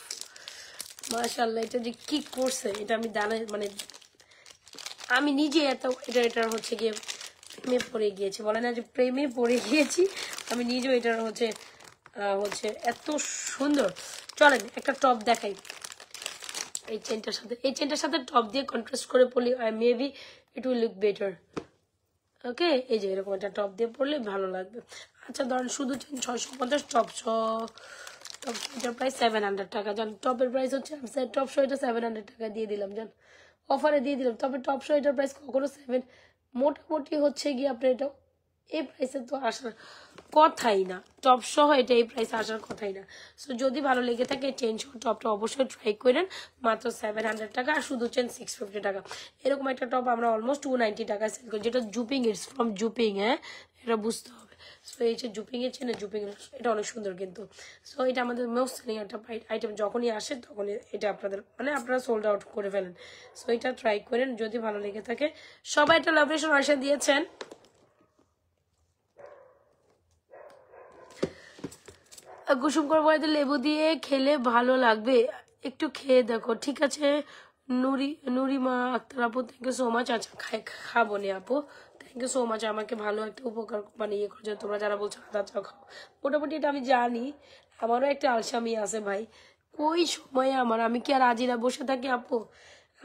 মাশাআল্লাহ, এটা যে কি করছে এটা আমি মানে আমি নিজে এটার হচ্ছে গিয়ে প্রেমে পড়ে গিয়েছি, বলে না যে প্রেমে পড়ে গিয়েছি, আমি নিজেও এটার হচ্ছে এত সুন্দর। চলেন একটা টপ দেখাই এই চেনটার সাথে টপ দিয়ে কন্ট্রাস্ট করে পরলে maybe it will look better. Okay, এই যে এরকম একটা টপ দিয়ে পরলে ভালো লাগবে। আচ্ছা ধরেন শুধু চেন 650, টপ এটার প্রাইস 700 টাকা। জান টপের প্রাইস হচ্ছে টপ শো, এটা 700 টাকা দিয়ে দিলাম, জান অফারে দিয়ে দিলাম। তবে টপ শো এটার প্রাইস কখনো মোটামুটি হচ্ছে গিয়ে আপনার এটা এই প্রাইসে তো আসার কথাই না, টপ সহ এটা এই প্রাইসে আসার কথাই না। সো যদি ভালো লেগে থাকে চেন সহ টপটা অবশ্যই ট্রাই করেন, মাত্র 700 টাকা, আর শুধু চেন 650 টাকা। এরকম একটা টপ আমরা অলমোস্ট 290 টাকায় সেল করি, যেটা জুপিং, ইটস ফ্রম জুপিং। হ্যাঁ, এটা বুঝতে হবে। সো এই যে জুপিং এর চেনে, জুপিং এটা অনেক সুন্দর কিন্তু। সো এটা আমাদের মোস্ট সেলিং একটা আইটেম, যখনই আসে তখনই এটা আপনাদের মানে আপনারা সোল্ড আউট করে ফেলেন। সো এটা ট্রাই করেন যদি ভালো লেগে থাকে। সবাই একটা লাভরেশন আসে দিয়েছেন। কুসুম করে বলে লেবু দিয়ে খেলে ভালো লাগবে, একটু খেয়ে দেখো। ঠিক আছে নুরিমা আক্তার আপু, থ্যাংক ইউ সো মাচ। আচ্ছা খাবো নি আপু, থ্যাংক ইউ সো মাচ, আমাকে ভালো একটা উপকার মানে ইয়ে করছো তোমরা যারা বলছো আদা চা খাও। মোটামুটি এটা আমি জানি, আমারও একটা আলসামি আছে ভাই। ওই সময়ে আমি কি আর আজিরা বসে থাকি আপু?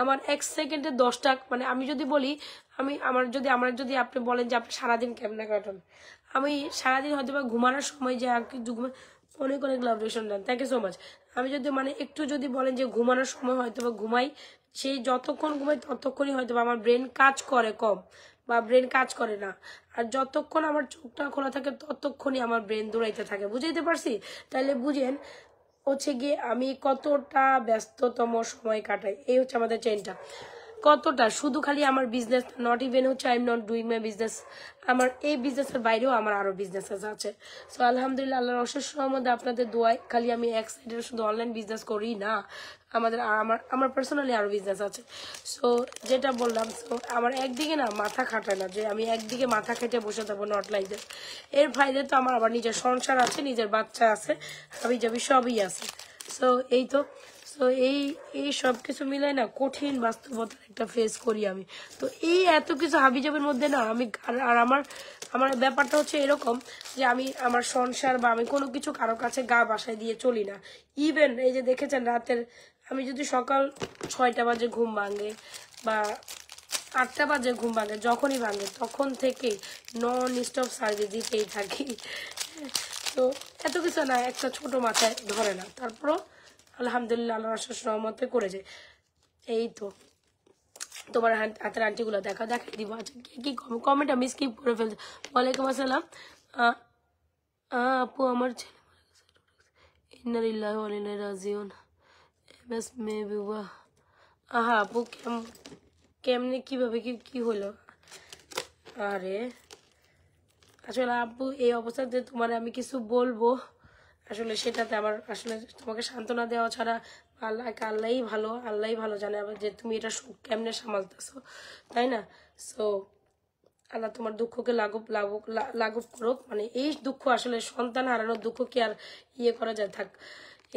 আমার 1 সেকেন্ডে 10টা মানে আমি যদি বলি আমার যদি আপনি বলেন যে আপনি সারাদিন কেমনে কাটান, আমি সারাদিন হয়তো বা ঘুমানোর সময় যে আর কি অনেক অনেক লাভ রেশন দেন, থ্যাংক ইউ সো মাচ। আমি যদি মানে একটু যদি বলেন যে ঘুমানোর সময় হয়তো বা ঘুমাই, সেই যতক্ষণ ঘুমাই ততক্ষণই হয়তো বা আমার ব্রেন কাজ করে কম বা ব্রেন কাজ করে না, আর যতক্ষণ আমার চোখটা খোলা থাকে ততক্ষণই আমার ব্রেন দৌড়াইতে থাকে। বুঝাইতে পারছি? তাহলে বুঝেন হচ্ছে গিয়ে আমি কতটা ব্যস্ততম সময় কাটাই। এই হচ্ছে আমাদের চেনটা কতটা, শুধু খালি আমার বিজনেস নট ইভেন হচ্ছে I am not doing my business, আমার এই বিজনেসের বাইরেও আমার আরো বিজনেস আছে। সো আলহামদুলিল্লাহ, আল্লাহর অশেষ রহমতে আপনাদের দোয়ায় খালি আমি এক সাইডে শুধু অনলাইন বিজনেস করি না, আমার পার্সোনালি আরো বিজনেস আছে। সো যেটা বললাম, সো আমার একদিকে না মাথা খাটায় না যে আমি একদিকে মাথা খেটে বসে থাকবো, নট লাইক দ্যাট। এর ফায়দে তো আমার আবার নিজের সংসার আছে, নিজের বাচ্চা আছে, হাবি জাবি সবই আছে। সো এই তো এই সব কিছু মিলাই না কঠিন বাস্তবতার একটা ফেস করি আমি। তো এই এত কিছু হাবিজাবের মধ্যে না আমি আর আমার ব্যাপারটা হচ্ছে এরকম যে আমি আমার সংসার বা আমি কোনো কিছু কারো কাছে গা বাসায় দিয়ে চলি না। ইভেন এই যে দেখেছেন রাতের আমি যদি সকাল 6টা বাজে ঘুম ভাঙে বা 8টা বাজে ঘুম ভাঙে, যখনই ভাঙে তখন থেকে নন স্টপ সার্ভিস দিতেই থাকি। তো এত কিছু না, একটা ছোট মাথায় ধরে না, তারপরও আলহামদুলিল্লাহ আল্লাহর অশেষ রহমতে করে যায়। এই তো তোমার হাতের আন্টিগুলো দেখাই দিব। আচ্ছা কি কমেন্ট আমি স্কিপ করে ফেলছি। ওয়ালাইকুম আসসালাম আপু, আমার ছেলে ইন্নালিল্লাহি ওয়া ইন্না ইলাইহি রাজিউন এমএস মেহবুবা। আহা আপু কেমনে কিভাবে কি হলো? আরে আসলে আপু এই অবস্থাতে তোমার আমি কিছু বলবো, আসলে সেটাতে আমার আসলে তোমাকে সান্ত্বনা দেওয়া ছাড়া আল্লাহই ভালো জানে আবার যে তুমি এটা কেমনে সামালতেছো, তাই না? সো আল্লাহ তোমার দুঃখকে লাঘব করুক। মানে এই দুঃখ আসলে সন্তান হারানোর দুঃখ কি আর ইয়ে করা যায়, থাক।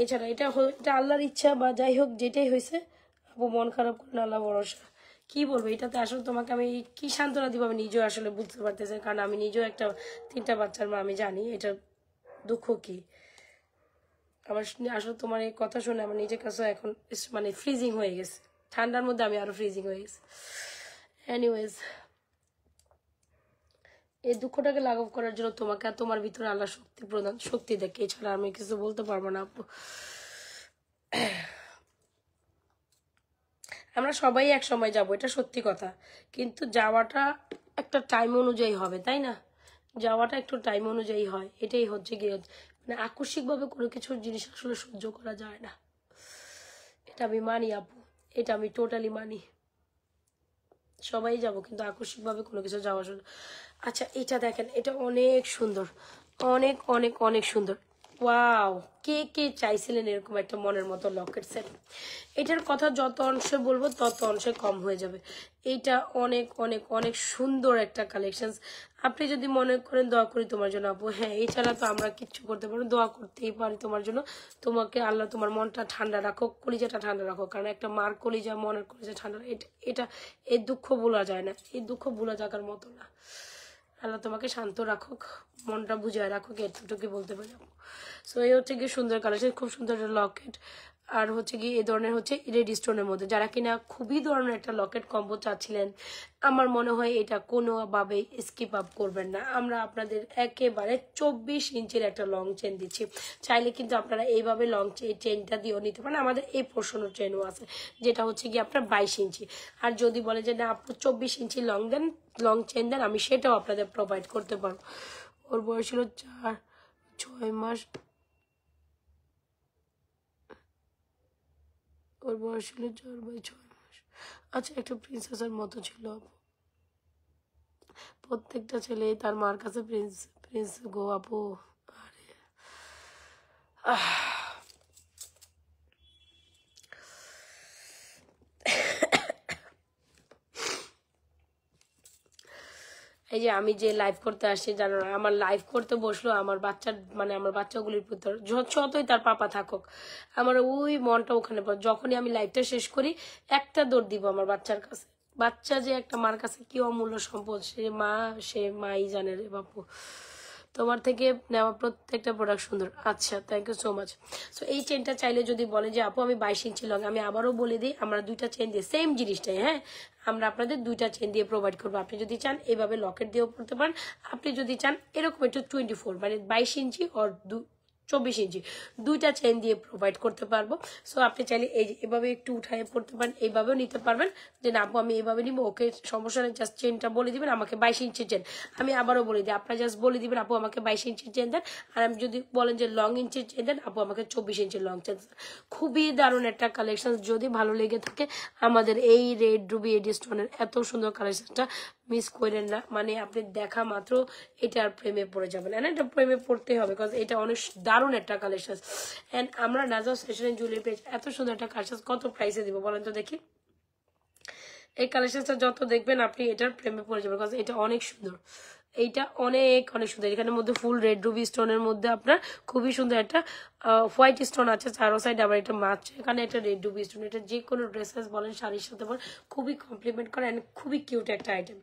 এছাড়া এটা আল্লাহর ইচ্ছা বা যাই হোক যেটাই হয়েছে, আপু মন খারাপ করে না, আল্লাহ ভরসা। কি বলবো এটাতে আসলে তোমাকে আমি কি সান্ত্বনা দিব আমি নিজেও আসলে বুঝতে পারতেছি, কারণ আমি নিজেও একটা 3টা বাচ্চার মা, আমি জানি এটার দুঃখ কি। আমার আসলে তোমার এই কথা শুনে আমার নিজের কাছে এখন মানে ফ্রিজিং হয়ে গেছে, ঠান্ডার মধ্যে আমি আরো ফ্রিজিং হয়ে গেছি। এনিওয়েজ, এই দুঃখটাকে লাঘব করার জন্য তোমাকে আর তোমার ভিতরে আল্লাহ শক্তি দেখে, এছাড়া আমি কিছু বলতে পারবো না আপু। আমরা সবাই এক সময় যাব, এটা সত্যি কথা, কিন্তু যাওয়াটা একটা টাইম অনুযায়ী হবে, তাই না? যাওয়াটা একটু টাইম অনুযায়ী হয়, এটাই হচ্ছে গিয়ে মানে আকস্মিকভাবে কোনো কিছু জিনিস আসলে সহ্য করা যায় না, এটা আমি মানি আপু, এটা আমি টোটালি মানি। সবাই যাব কিন্তু আকস্মিকভাবে কোনো কিছু যাওয়ার জন্য। আচ্ছা এটা দেখেন, এটা অনেক সুন্দর, অনেক অনেক অনেক সুন্দর। ওয়াও, কে কে চাইছিলেন এরকম একটা মনের মতো লকেট সেট? এটার কথা যত অংশে বলবো তত অংশে কম হয়ে যাবে। এইটা অনেক অনেক অনেক সুন্দর একটা কালেকশন। আপনি যদি মনে করেন দোয়া করি তোমার জন্য আপু, হ্যাঁ এছাড়া তো আমরা কিচ্ছু করতে পারি, দোয়া করতেই পারি তোমার জন্য। তোমাকে আল্লাহ তোমার মনটা ঠান্ডা রাখো, কলিজাটা ঠান্ডা রাখো, কারণ একটা মার কলিজা, মনের কলিজা ঠান্ডা, এটা এটা এই দুঃখ ভোলা যায় না, এই দুঃখ ভোলা যাকার মতো না। আল্লাহ তোমাকে শান্ত রাখুক, মনটা বুঝায় রাখুক, এতটুকুই বলতে পারি। সো এই হচ্ছে গিয়ে সুন্দর কালেকশন, খুব সুন্দর একটা লকেট। আর হচ্ছে কি এই ধরনের হচ্ছে রেড স্টোনের মধ্যে যারা কিনা খুবই ধরনের একটা লকেট কম্বো চাচ্ছিলেন, আমার মনে হয় এটা কোনোভাবেই স্কিপ আপ করবেন না। আমরা আপনাদের একেবারে 24 ইঞ্চির একটা লং চেন দিচ্ছি। চাইলে কিন্তু আপনারা এইভাবে লং চেনটা দিয়েও নিতে পারেন। আমাদের এই পোর্শনের চেনও আছে যেটা হচ্ছে কি আপনার 22 ইঞ্চি। আর যদি বলে যে না আপনি 24 ইঞ্চি লং দেন, লং চেন দেন, আমি সেটাও আপনাদের প্রোভাইড করতে পারবো। ওর বয়স ছিল 6 মাস, ওর বয়স ছিল 4/6 মাস। আচ্ছা, একটা প্রিন্সেসের মতো ছিল আপু। প্রত্যেকটা ছেলে তার মার কাছে প্রিন্স প্রিন্স গো আপু। আরে এই যে আমি যে লাইভ করতে আসছি জানো না, আমার লাইভ করতে বসলো আমার বাচ্চার মানে আমার বাচ্চাগুলির ভিতর যতই তার পাপা থাকুক, আমার ওই মনটা ওখানে যখনই আমি লাইভটা শেষ করি একটা দৌড় দিব আমার বাচ্চার কাছে। বাচ্চা যে একটা মার কাছে কি অমূল্য সম্পদ, সে মাই জানে রে বাপু। তোমার থেকে নেওয়া প্রত্যেকটা প্রোডাক্ট সুন্দর। আচ্ছা, thank you so much. So এই চেনটা চাইলে যদি বলেন যে আপু আমি 22 ইঞ্চি লং, আমি আবারও বলে দিই আমরা দুইটা চেন দিয়ে সেম জিনিসটাই, হ্যাঁ আমরা আপনাদের দুইটা চেন দিয়ে প্রোভাইড করবো। আপনি যদি চান এইভাবে লকেট দিয়েও পড়তে পারেন, আপনি যদি চান এরকম একটু 24 মানে 22 ইঞ্চি আর 24 ইঞ্চি দুইটা চেন দিয়ে প্রোভাইড করতে পারবো। সো আপনি চাইলে এই এভাবে একটু উঠায় পড়তে পারেন, এইভাবেও নিতে পারবেন যে না আপু আমি এইভাবে নিবো, ওকে সমস্যা নেই, জাস্ট চেনটা বলে দিবেন আমাকে 22 ইঞ্চি চেন। আমি আবারও বলে দিই, আপনারা জাস্ট বলে দিবেন আপু আমাকে 22 ইঞ্চি চেন দেন। আর আমি যদি বলেন যে লং ইঞ্চি চেন দেন, আপু আমাকে 24 ইঞ্চি লং চেন। খুবই দারুণ একটা কালেকশন। যদি ভালো লেগে থাকে আমাদের এই রেড রুবি এডি স্টোনের এত সুন্দর কালেকশনটা মিস করেন না। মানে আপনি দেখা মাত্র এটার প্রেমে পড়ে যাবেন, এন্ড এটা প্রেমে পড়তে হবে বিকজ এটা অনেক দারুণ একটা কালেকশন। এন্ড আমরা নাজাস ফ্যাশন জুয়েলারি পেজ এত সুন্দর একটা কালেকশন কত প্রাইসে দিব বলেন তো দেখি? এই কালেকশনটা যত দেখবেন আপনি এটার প্রেমে পড়ে যাবেন বিকজ এটা অনেক সুন্দর, এইটা অনেক অনেক সুন্দর। এখানের মধ্যে ফুল রেড রুবি স্টোনের মধ্যে আপনার খুবই সুন্দর একটা হোয়াইট স্টোন আছে চারো সাইড, আবার এটা মাছ, এখানে একটা রেড রুবি স্টোন। এটা যে কোনো ড্রেসেস বলেন শাড়ির সাথে বলেন খুবই কমপ্লিমেন্ট করে এন্ড খুবই কিউট একটা আইটেম।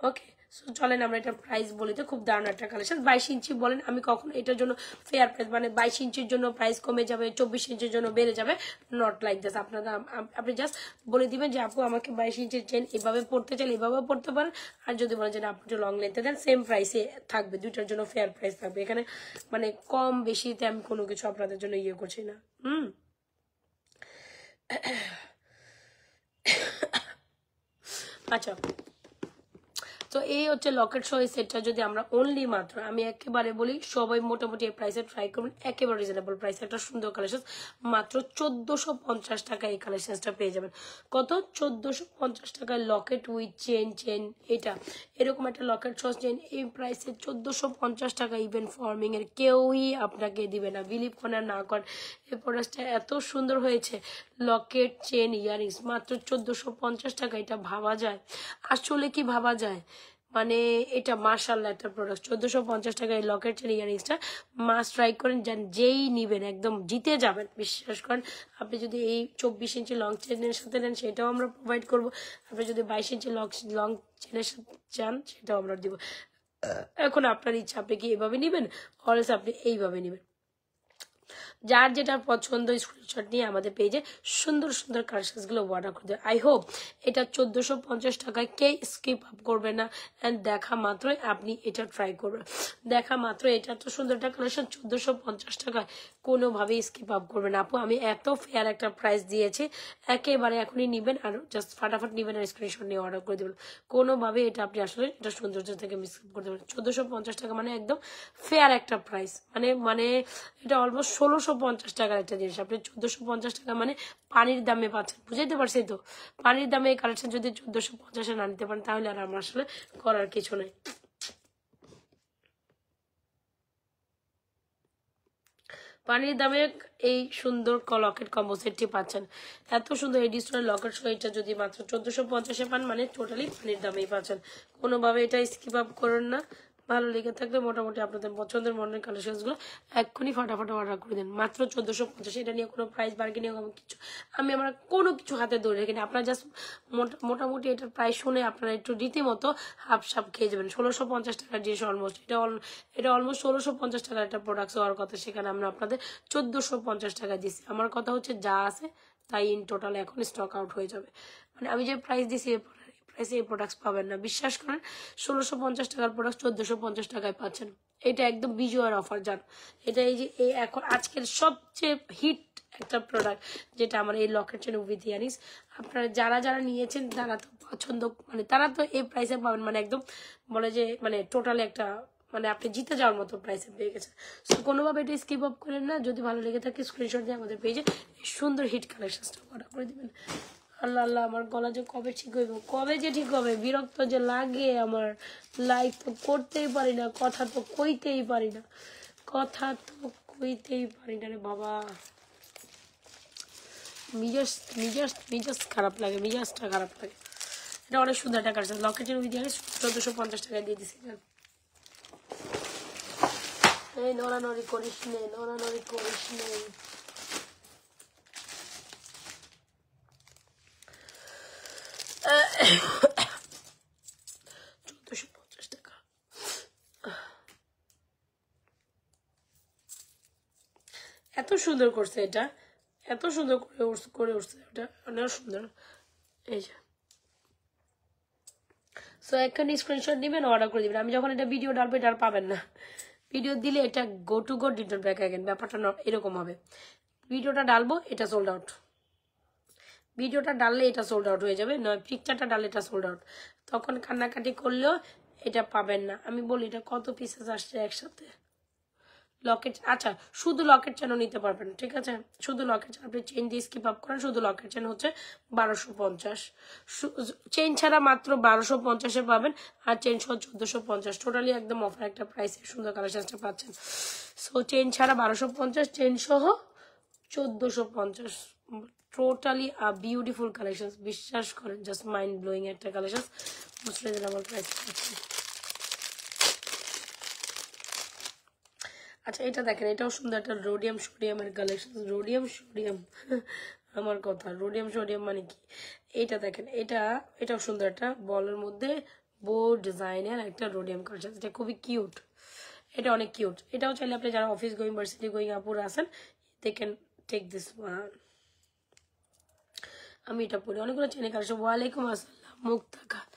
ওকে, সো চলেন আমরা এটা প্রাইস বলি। তো খুব দারুণ একটা কালেকশন। 22 ইঞ্চি বলেন, আমি কখনো এটার জন্য ফেয়ার প্রাইস মানে 22 ইঞ্চির জন্য প্রাইস কমে যাবে, 24 ইঞ্চির জন্য বেড়ে যাবে, নট লাইক দিস। আপনারা আপনি জাস্ট বলে দিবেন যে আপু আমাকে 22 ইঞ্চির চেন এভাবে পড়তে চাইলে এভাবে পড়তে পারেন। আর যদি বলেন যে আপনি লং লেন্থে দেন সেম প্রাইসে থাকবে, দুইটার জন্য ফেয়ার প্রাইস থাকবে। এখানে মানে কম বেশিতে আমি কোনো কিছু আপনাদের জন্য ইয়ে করছি না। আচ্ছা, তো এই হচ্ছে লকেট সহ সেটটা যদি আমরা অনলি মাত্র আমি একেবারে বলি সবাই মোটামুটি এই প্রাইসে ট্রাই করবেন, একেবারে রিজনেবল প্রাইস একটা সুন্দর কালেকশন মাত্র 1450 টাকা এই কালেকশনটা পেয়ে যাবেন। কত? 1450 টাকায় লকেট উইথ চেন এটা এরকম একটা লকেট সহ চেন এই প্রাইসে 1450 টাকা ইভেন ফর্মিং এর কেউই আপনাকে দিবে না। বিলিভ করেন না করেন, এই প্রোডাক্টটা এত সুন্দর হয়েছে। লকেট চেন ইয়ারিংস মাত্র 1450 টাকা, এটা ভাবা যায়? আসলে কি ভাবা যায়? মানে এটা মার্শাল্লাহ একটা প্রোডাক্ট। 1450 টাকায় লকেট চেন ইয়ারিংসটা মাস্ট ট্রাই করেন, যেই নিবেন একদম জিতে যাবেন, বিশ্বাস করেন। আপনি যদি এই 24 ইঞ্চি লং চেনের সাথে নেন সেটাও আমরা প্রোভাইড করব, আপনি যদি 22 ইঞ্চি লং চেনের সাথে চান সেটাও আমরা দিব। এখন আপনার ইচ্ছা, আপনি কি এভাবে নিবেন অলস আপনি এইভাবে নিবেন। যার যেটা পছন্দ স্ক্রিনশট নিয়ে আমাদের পেজে সুন্দর সুন্দর কালেকশনসগুলো অর্ডার করে দেয়। আই হোপ এটা 1450 টাকায় কে স্কিপ আপ করবে না, অ্যান্ড দেখা মাত্রই আপনি এটা ট্রাই করবেন। দেখা মাত্র এটা তো সুন্দর একটা কালেকশন 1450 টাকায় কোনোভাবেই স্কিপ আপ করবেন। আপু আমি এত ফেয়ার একটা প্রাইস দিয়েছি, একেবারে এখনই নিবেন আর জাস্ট ফাটাফাট নিবেন আর স্ক্রিনশট নিয়ে অর্ডার করে দেবেন। কোনোভাবে এটা আপনি আসলে এটা সৌন্দর্য থেকে মিস করতে পারেন। 1450 টাকা মানে একদম ফেয়ার একটা প্রাইস, মানে এটা অলমোস্ট 1650 টাকার একটা জিনিস আপনি 1450 টাকা মানে পানির দামে পাচ্ছেন। বুঝাইতে পারছি তো? পানির দামে এই কালেকশন যদি 1450-এ না নিতে পারেন তাহলে আর আমার আসলে করার কিছু নেই। পানির দামে এই সুন্দর লকেট কম্বো সেটটি পাচ্ছেন। এত সুন্দর এই ডিস্টোনের লকেট সহ এটা যদি মাত্র 1450-এ পান, মানে টোটালি পানির দামেই পাচ্ছেন। কোনোভাবে এটা স্কিপ আপ করেন না। ভালো লেগে থাকলে মোটামুটি আপনাদের পছন্দের মনের কালেকশনসগুলো এক্ষুনি ফটাফট অর্ডার করে দেন। মাত্র 1450। এটা নিয়ে কোনো প্রাইস বার্গেনিং কিছু আমি আমার কোনো কিছু হাতে ধরে রাখিনি। আপনারা জাস্ট মোটামুটি এটার প্রাইস শুনে আপনারা একটু রীতিমতো হাফ খেয়ে যাবেন। 1650 টাকার জিনিস অলমোস্ট এটা অলমোস্ট 1650 টাকার একটা প্রোডাক্ট হওয়ার কথা, সেখানে আমরা আপনাদের 1450 টাকা দিচ্ছি। আমার কথা হচ্ছে যা আছে তাই ইন টোটাল এখন স্টক আউট হয়ে যাবে। মানে আমি যে প্রাইস দিচ্ছি এই প্রোডাক্টস পাবেন না, বিশ্বাস করেন। 1650 টাকার প্রোডাক্ট 1450 টাকায় পাচ্ছেন। এটা একদম বিজয়ের অফার জান। এটা এই যে এই এখন আজকের সবচেয়ে হিট একটা প্রোডাক্ট, যেটা আমার এই লকেট চেন উইথ ইয়ারিংস। আপনারা যারা নিয়েছেন তারা তো পছন্দ, মানে তারা তো এই প্রাইসে পাবেন, মানে একদম বলে যে মানে টোটালি একটা মানে আপনি জিতে যাওয়ার মতো প্রাইসে পেয়ে গেছেন। সো কোনোভাবে এটা স্কিপ আপ করেন না। যদি ভালো লেগে থাকে স্ক্রিনশট দিয়ে আমাদের পেজে এই সুন্দর হিট কালেকশনটা অর্ডার করে দিবেন। আল্লাহ আল্লাহ, আমার গলা যে কবে ঠিক হইব, কবে যে ঠিক হবে, বিরক্ত যে লাগে আমার। লাইফ তো করতেই পারি না, কথা তো কইতেই পারি না রে বাবা। মিজাজ খারাপ লাগে, মিজাজটা খারাপ লাগে। এটা অনেক সুন্দর একটা কাজ, লকেটের উইথ ইয়ারিংস 1450 টাকায় দিয়ে দিছি। এই নড়ানড়ি করিস নে। 1450 টাকা। এত সুন্দর করছে এটা, এত সুন্দর করে উঠছে এটা, অনেক সুন্দর। এই যে সো এখানে স্ক্রিনশট দিবেন, অর্ডার করে দিবেন। আমি যখন এটা ভিডিও ডালবো এটা আর পাবেন না। ভিডিও দিলে এটা go to go detail back again, ব্যাপারটা এরকম হবে। ভিডিওটা ডালবো এটা সোল্ড আউট, ভিডিওটা ডাললে এটা সোল্ড আউট হয়ে যাবে, নয় পিকচারটা ডাললে এটা সোল্ড আউট। তখন কান্নাকাটি করলেও এটা পাবেন না। আমি বলি এটা কত পিসেস আসছে একসাথে। লকেট, আচ্ছা শুধু লকেট চেনও নিতে পারবেন, ঠিক আছে? শুধু লকেট চেন, আপনি চেন দিয়ে স্কিপ আপ করেন। শুধু লকেট চেন হচ্ছে 1250, চেন ছাড়া মাত্র 1250-এ পাবেন, আর চেন সহ 1450। টোটালি একদম অফার একটা প্রাইসে সুন্দর কালেকশনটা পাচ্ছেন। সো চেন ছাড়া 1250, চেন সহ 1450। টোটালি বিউটিফুল কালেকশন, বিশ্বাস করেন, জাস্ট মাইন্ড ব্লোয়িং একটা কালেকশন। বুঝলে আমার প্রাইস পাচ্ছেন। আচ্ছা এটা দেখেন, এটাও সুন্দর একটা রোডিয়াম সোডিয়ামের কালেকশন। রোডিয়াম সোডিয়াম আমার কথা, রোডিয়াম সোডিয়াম মানে কি? এটা দেখেন, এটাও সুন্দর একটা বলের মধ্যে বো ডিজাইনের একটা রোডিয়াম কালেকশন। এটা খুবই কিউট, এটা অনেক কিউট। এটাও চাইলে আপনি যারা অফিস গোয়িং ভার্সিটি গোয়িং আপুরা আছেন, they can take this one. আমি এটা পড়ি অনেকগুলো চেনে কালেকশন। ওয়ালাইকুম আসসালাম মুক্তা খান,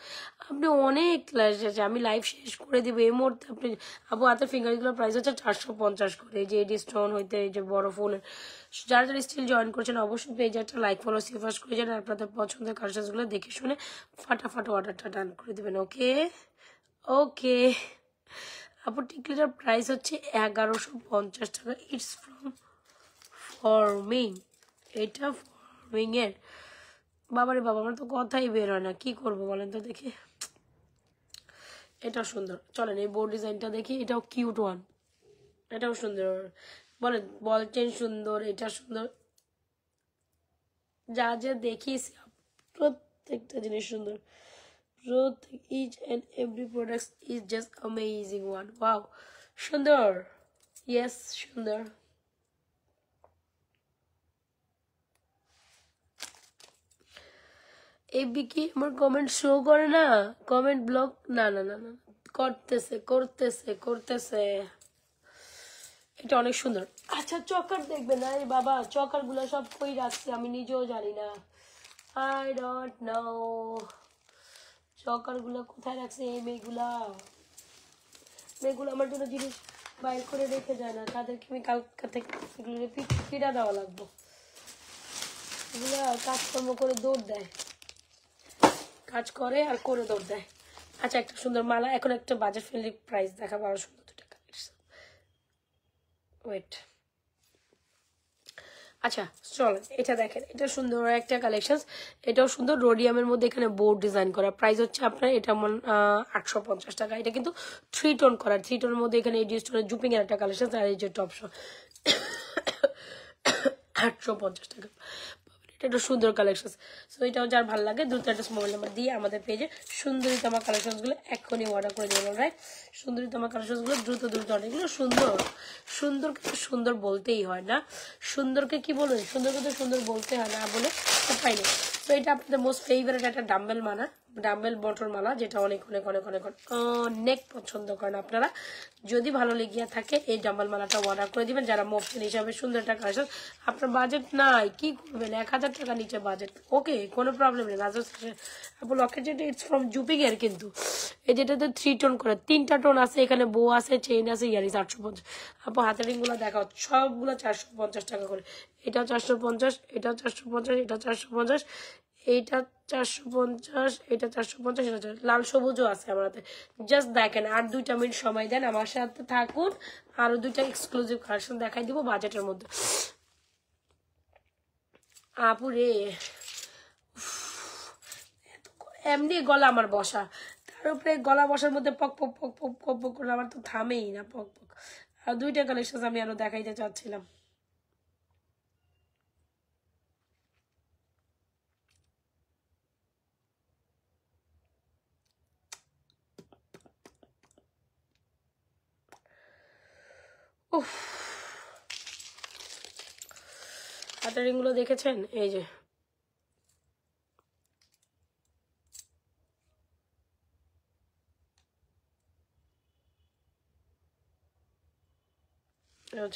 আপনি অনেক ক্লাস আছে, আমি লাইভ শেষ করে দিব এই মুহূর্তে। আপনি আপু হাতের ফিঙ্গারগুলোর প্রাইস হচ্ছে 450 করে। এই যে এডি স্টোন হইতে এই যে বড় ফোনের, যারা স্টিল জয়েন করছেন অবশ্যই পেজে একটা লাইক ফলো সিফার্স করে যান। আপনাদের পছন্দের কালেকশনগুলো দেখে শুনে ফাটাফাট অর্ডারটা ডান করে দেবেন। ওকে ওকে আপু, টিকলিটার প্রাইস হচ্ছে 1150 টাকা। ইটস ফ্রম ফর্মিং, এটা ফর্মিং এর। বাবারে বাবা, আমার তো কথাই বের হয় না, কি করবো বলেন তো দেখি। এটাও সুন্দর, চলেন এই বোর্ড ডিজাইনটা দেখি। এটাও কিউট ওয়ান, এটাও সুন্দর। বলেন বল চেন সুন্দর, এটা সুন্দর, যা যা দেখিস প্রত্যেকটা জিনিস সুন্দর। প্রত্যেক each and every product is just amazing one. Wow সুন্দর, ইয়েস সুন্দর। এই বিকি আমার কমেন্ট শো করে না, কমেন্ট ব্লক, না না না না করতেছে। এটা অনেক সুন্দর। আচ্ছা চকার দেখবে না রে বাবা, চকার গুলা সব কই রাখছে আমি নিজেও জানি না। আই ডোন্ট নো চকার গুলা কোথায় রাখছে এই মেয়েগুলা আমার জন্য জিনিস বাইর করে রেখে যায় না, তাদেরকে আমি কালকা থেকে এগুলো পিঠা দেওয়া লাগবো। এগুলা কাজকর্ম করে দৌড় দেয়, কাজ করে আর করে দৌড় দেয়। আচ্ছা একটা সুন্দর মালা, এখন একটা বাজার ফ্রেন্ডলি প্রাইস দেখাবো, আরো সুন্দর দুটো কালেকশন। ওয়েট, আচ্ছা চলেন এটা দেখেন, এটা সুন্দর একটা কালেকশন। এটাও সুন্দর, রোডিয়ামের মধ্যে এখানে বোর্ড ডিজাইন করা। প্রাইস হচ্ছে আপনার এটা 850 টাকা। এটা কিন্তু 3 টোন করা, 3 টোনের মধ্যে এখানে এডি স্টোনের জুপিং এর একটা কালেকশন, আর এই যে টপ শো 850 টাকা। এটা একটা সুন্দর কালেকশন। সো এটাও যার ভালো লাগে দ্রুত একটা মোবাইল নাম্বার দিয়ে আমাদের পেজে সুন্দরীতমা কালেকশনসগুলো এক্ষুনি অর্ডার করে দেবেন। রাইট, সুন্দরীতমা কালেকশনসগুলো দ্রুত দ্রুত অনেকগুলো সুন্দর সুন্দরকে তো সুন্দর বলতেই হয় না, সুন্দরকে কি বলবেন, সুন্দরকে তো সুন্দর বলতে হয় না বলে উপায় নেই। তো এটা আপনাদের মোস্ট ফেভারিট একটা ডাম্বেল মালা, ডাম্বেল বটর মালা, যেটা অনেক অনেক অনেক অনেক অনেক পছন্দ করেন আপনারা। যদি ভালো লেগে থাকে এই ডাম্বেল মালাটা অর্ডার করে দিবেন। যারা মফসিন হিসাবে সুন্দর একটা কালেকশন, আপনার বাজেট নাই কি করবেন, 1000 টাকা নিচে বাজেট, ওকে কোনো প্রবলেম নেই। আপু লকেট যেটা ইটস ফ্রম জুপিং এর, কিন্তু এই যেটাতে 3 টোন করে, 3টা টোন আছে, এখানে বো আছে, চেইন আছে, ইয়ারিস 850। আপু হাতের রিংগুলো দেখাও, সবগুলো 450 টাকা করে। এটাও 450, এটাও 450, এটা 450, এইটা 450, এটা 450, এটা লাল সবুজও আছে আমার হাতে। জাস্ট দেখেন, আর 2টা মিনিট সময় দেন, আমার সাথে থাকুন, আরো 2টা এক্সক্লুসিভ কালেকশন দেখাই দিব বাজেটের মধ্যে। আপুরে এমনি গলা আমার বসা, তার উপরে গলা বসার মধ্যে পক পক পক পক পক পক করে আমার তো থামেই না পক পক। আর 2টা কালেকশন আমি আরো দেখাইতে চাচ্ছিলাম। উফ, হাতের রিংগুলো দেখেছেন, এই যে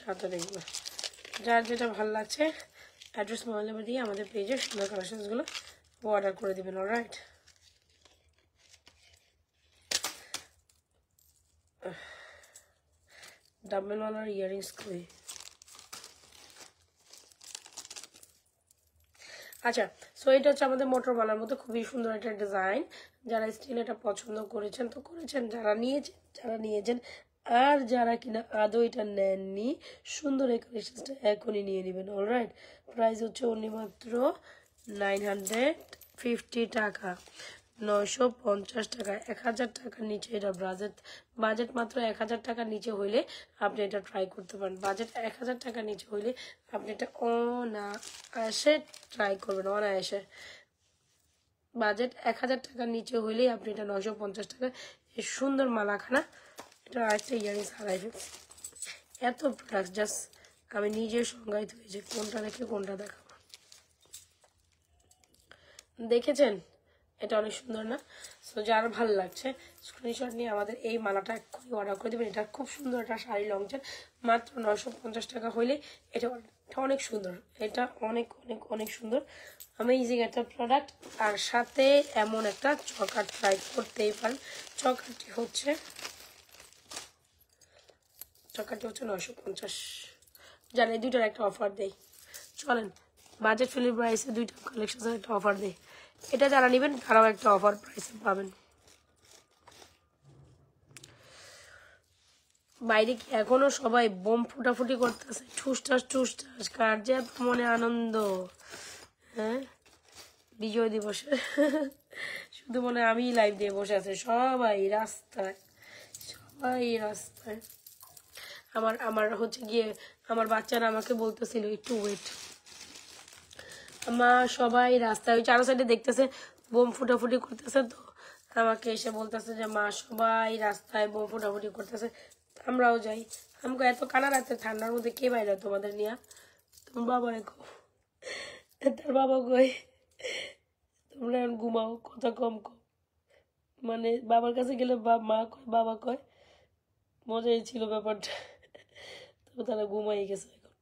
হাতের রিংগুলো, যার যেটা ভালো লাগছে অ্যাড্রেস মোবাইল নাম্বার দিয়ে আমাদের পেজে সুন্দর কালেকশনসগুলো অর্ডার করে দেবেন। অলরাইট, ডাম্বেলওয়ালার ইয়ারিংস কই? আচ্ছা, সো এটা হচ্ছে আমাদের মোটরওয়ালার মতো খুবই সুন্দর একটা ডিজাইন। যারা স্টিল এটা পছন্দ করেছেন তো করেছেন, যারা নিয়েছেন আর যারা কিনা আদৌ এটা নেননি, সুন্দর এই কালেকশনটা এখনই নিয়ে নেবেন। অলরাইট, প্রাইস হচ্ছে অনলি মাত্র 950 টাকা, 950 টাকা, 1000 টাকার নিচে এটা বাজেট মাত্র 1000 টাকার নিচে হইলে আপনি এটা ট্রাই করতে পারেন। বাজেট 1000 টাকার নিচে হইলে আপনি এটা অনায়াসে ট্রাই করবেন, অনায়াসে। বাজেট 1000 টাকার নিচে হইলেই আপনি এটা 950 টাকা এই সুন্দর মালাখানা, এটা আরেকটা ইয়ারিংস হারাই ফেলছি। এত প্রোডাক্ট জাস্ট আমি নিজে সংজ্ঞায়িত হয়েছে কোনটা রেখে কোনটা দেখাবো। দেখেছেন এটা অনেক সুন্দর না? সো যার ভালো লাগছে স্ক্রিনশট নিয়ে আমাদের এই মালাটা এক্ষুনি অর্ডার করে দেবেন। এটা খুব সুন্দর একটা শাড়ি লং চেন, মাত্র 950 টাকা হইলে এটা অনেক সুন্দর, এটা অনেক অনেক অনেক সুন্দর, অ্যামেজিং একটা প্রোডাক্ট। আর সাথে এমন একটা চকার ট্রাই করতেই পারেন। চকারটি হচ্ছে 950। জানি 2টার একটা অফার দেই, চলেন বাজেট ফ্রেন্ডলি প্রাইসে 2টা কালেকশনের একটা অফার দেই। এটা যারা নেবেন তারাও একটা অফার প্রাইসে পাবেন। বাইরে কি এখনো সবাই বোম ফুটাফুটি করতেছে, ঠুসটাস ঠুসটাস, কার যে মনে আনন্দ। হ্যাঁ, বিজয় দিবসে শুধু মনে আমি লাইভ দিয়ে বসে আছে, সবাই রাস্তায়, সবাই রাস্তায়। আমার হচ্ছে গিয়ে আমার বাচ্চারা আমাকে বলতেছিল একটু ওয়েট, আমার সবাই রাস্তায় ওই চারো সাইডে দেখতেছে বোম ফুটাফুটি করতেছে, তো আমাকে এসে বলতেছে যে মা সবাই রাস্তায় বোম ফুটাফুটি করতেছে, আমরাও যাই। আমাকে এত কানা রাতে ঠান্ডার মধ্যে কে বাইরে তোমাদের নিয়ে, তোমার বাবা রেখো, তার বাবা কই তোমরা ঘুমাও, কথা কম কম, মানে বাবার কাছে গেলে মা কয় বাবা কয়, মজাই ছিল ব্যাপারটা। তবে তারা ঘুমাই গেছে এখন।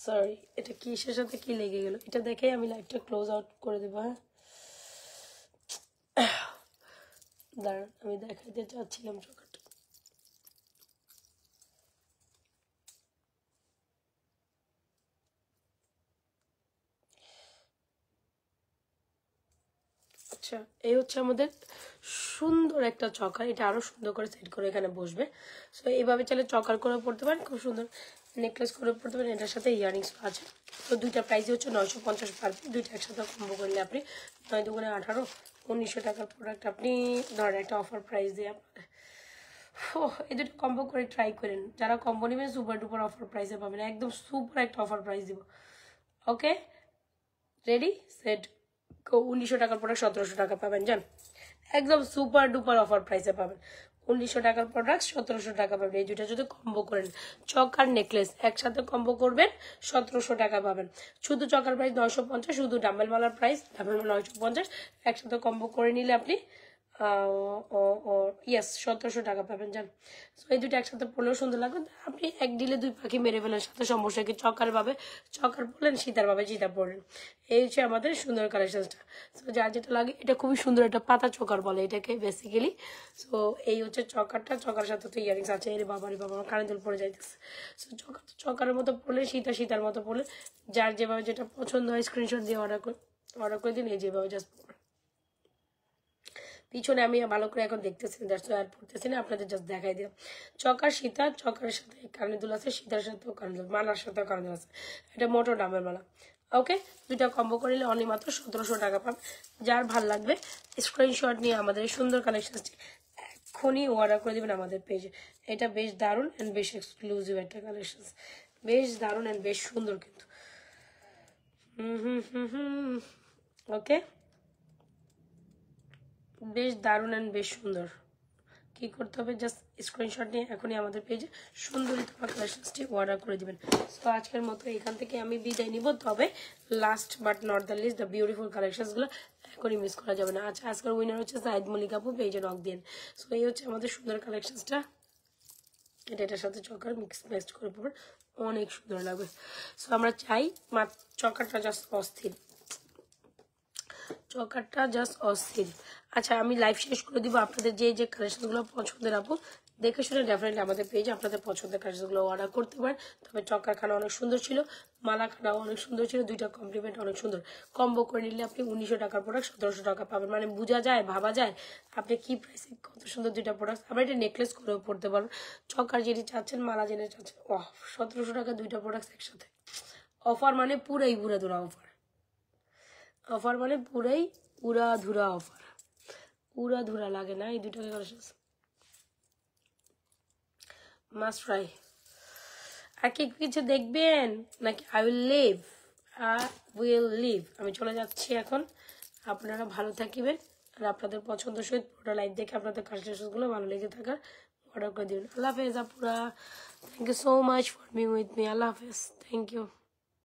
সরি, এটা কিসের সাথে কি লেগে গেল, এটা দেখেই আমি লাইটটা ক্লোজ আউট করে দেবো। হ্যাঁ দাঁড়ান, আমি দেখাইতে চাচ্ছিলাম চোখাটা। আচ্ছা, এই হচ্ছে আমাদের সুন্দর একটা চকার, এটা আরো সুন্দর করে সেট করে এখানে বসবে। সো এইভাবে চাইলে চকার করে পড়তে পারেন, খুব সুন্দর নেকলেস করে পড়তে পারেন। এটার সাথে ইয়ারিংস আছে। তো 2টা প্রাইসই হচ্ছে 950 পার পিস। 2টা একসাথে কম্বো করলে আপনি 9 দুগুণে 18, 1900 টাকার প্রোডাক্ট আপনি ধরেন একটা অফার প্রাইস দিয়ে এই দুটো কম্বো করে ট্রাই করেন, যারা কম্বো নেবেন সুপার ডুপার অফার প্রাইসে পাবেন, একদম সুপার একটা অফার প্রাইস দিব। ওকে, রেডি সেট। 1900 টাকার প্রোডাক্ট 1700 টাকা পাবেন, জান একদম সুপার ডুপার অফার প্রাইসে পাবেন। 1900 টাকার প্রোডাক্ট 1700 টাকা পাবেন। এই দুইটা যদি কম্বো করেন, চক আর নেকলেস একসাথে কম্বো করবেন 1700 টাকা পাবেন। শুধু চকার প্রাইস 950, শুধু ডাম্বেল মালার প্রাইস ডাম্বেল মালা 950, একসাথে কম্বো করে নিলে আপনি ইয়েস 1700 টাকা পাবেন, জান। সো এই দুটো একসাথে পড়লেও সুন্দর লাগবে, আপনি এক ডিলে দুই পাখি মেরে ফেলেন, সাথে সমস্যা কি, চকার ভাবে চকার পড়লেন, সীতার ভাবে চিতা পড়লেন। এই হচ্ছে আমাদের সুন্দর কালেকশনটা। সো যার যেটা লাগে, এটা খুবই সুন্দর একটা পাতা চকার বলে এটাকে বেসিক্যালি। সো এই হচ্ছে চকারটা, চকার সাথে তো ইয়ারিংস আছে, এর বাবা আমার কানে দুল পড়ে যাইতেছে। সো চকার চকারের মতো পড়লে, সীতা সীতার মতো পড়লে, যার যেভাবে যেটা পছন্দ হয় স্ক্রিনশট দিয়ে অর্ডার করে দিন, এই যেভাবে জাস্ট পিছনে আমি ভালো করে এখন দেখতেছি আর পড়তেছি না, আপনাদের জাস্ট দেখাই দিলাম। চকার সীতা, চকারের সাথে কানে দুল আছে, সীতার সাথেও কানে দুল, মালার সাথেও কানে দুল আছে, এটা মোটর ডামের মালা। ওকে, দুইটা কম্বো করে নিলে অনলি মাত্র 1700 টাকা পাবেন। যার ভাল লাগবে স্ক্রিনশট নিয়ে আমাদের এই সুন্দর কালেকশনটি এক্ষুনি অর্ডার করে দেবেন আমাদের পেজে। এটা বেশ দারুণ অ্যান্ড বেশ এক্সক্লুসিভ একটা কালেকশন, বেশ দারুণ অ্যান্ড বেশ সুন্দর কিন্তু। ওকে, বেশ দারুণ অ্যান্ড বেশ সুন্দর। কি করতে হবে, জাস্ট স্ক্রিনশট নিয়ে এখনই আমাদের পেজে সুন্দরী তোমার কালেকশনসটি অর্ডার করে দিবেন। তো আজকের মতো এখান থেকে আমি বিদায় নিব, তবে last but not the least the beautiful কালেকশনসগুলো এখনই মিস করা যাবে না। আচ্ছা, আজকের উইনার হচ্ছে সাইদ মল্লিক আপু, পেজে নক দিন। সো এই হচ্ছে আমাদের সুন্দর কালেকশনসটা, এটার সাথে চকার মিক্স করে পড়বেন, অনেক সুন্দর লাগবে। সো আমরা চাই চকারটা জাস্ট অস্থির, চকারটা জাস্ট অস্থির। আচ্ছা, আমি লাইভ শেষ করে দিব। আপনাদের যে যে কালেকশনগুলো পছন্দের আপু দেখে শুনে ডেফিনেটলি আমাদের পেজে আপনাদের পছন্দের কালেকশনগুলো অর্ডার করতে পারেন। তবে চকারখানা অনেক সুন্দর ছিল, মালাখানাও অনেক সুন্দর ছিল, দুইটা কমপ্লিমেন্ট অনেক সুন্দর। কম্বো করে নিলে আপনি 1900 টাকার প্রোডাক্ট 1700 টাকা পাবেন, মানে বোঝা যায়, ভাবা যায় আপনি কি প্রাইসে কত সুন্দর দুইটা প্রোডাক্ট। আবার এটা নেকলেস করেও পড়তে পারবেন, চকার যিনি চাচ্ছেন, মালা যিনি চাচ্ছেন। 1700 টাকা দুইটা প্রোডাক্ট একসাথে। অফার মানে পুরাই বুড়াদুরা অফার, অফার মানে পুরাই উড়াধুরা অফার, উড়াধুরা লাগে না এই দুটাকে কালেকশন মাস্ট ট্রাই। আর কি কিছু দেখবেন নাকি? আই উইল লিভ, আমি চলে যাচ্ছি এখন। আপনারা ভালো থাকিবেন, আর আপনাদের পছন্দ সহিত পুরো লাইভ দেখে আপনাদের কালেকশনগুলো ভালো লেগে থাকার অর্ডার করে দিবেন। আল্লাহ হাফেজ আপুরা, thank you so much for being with me. আল্লাহ হাফেজ, থ্যাংক ইউ।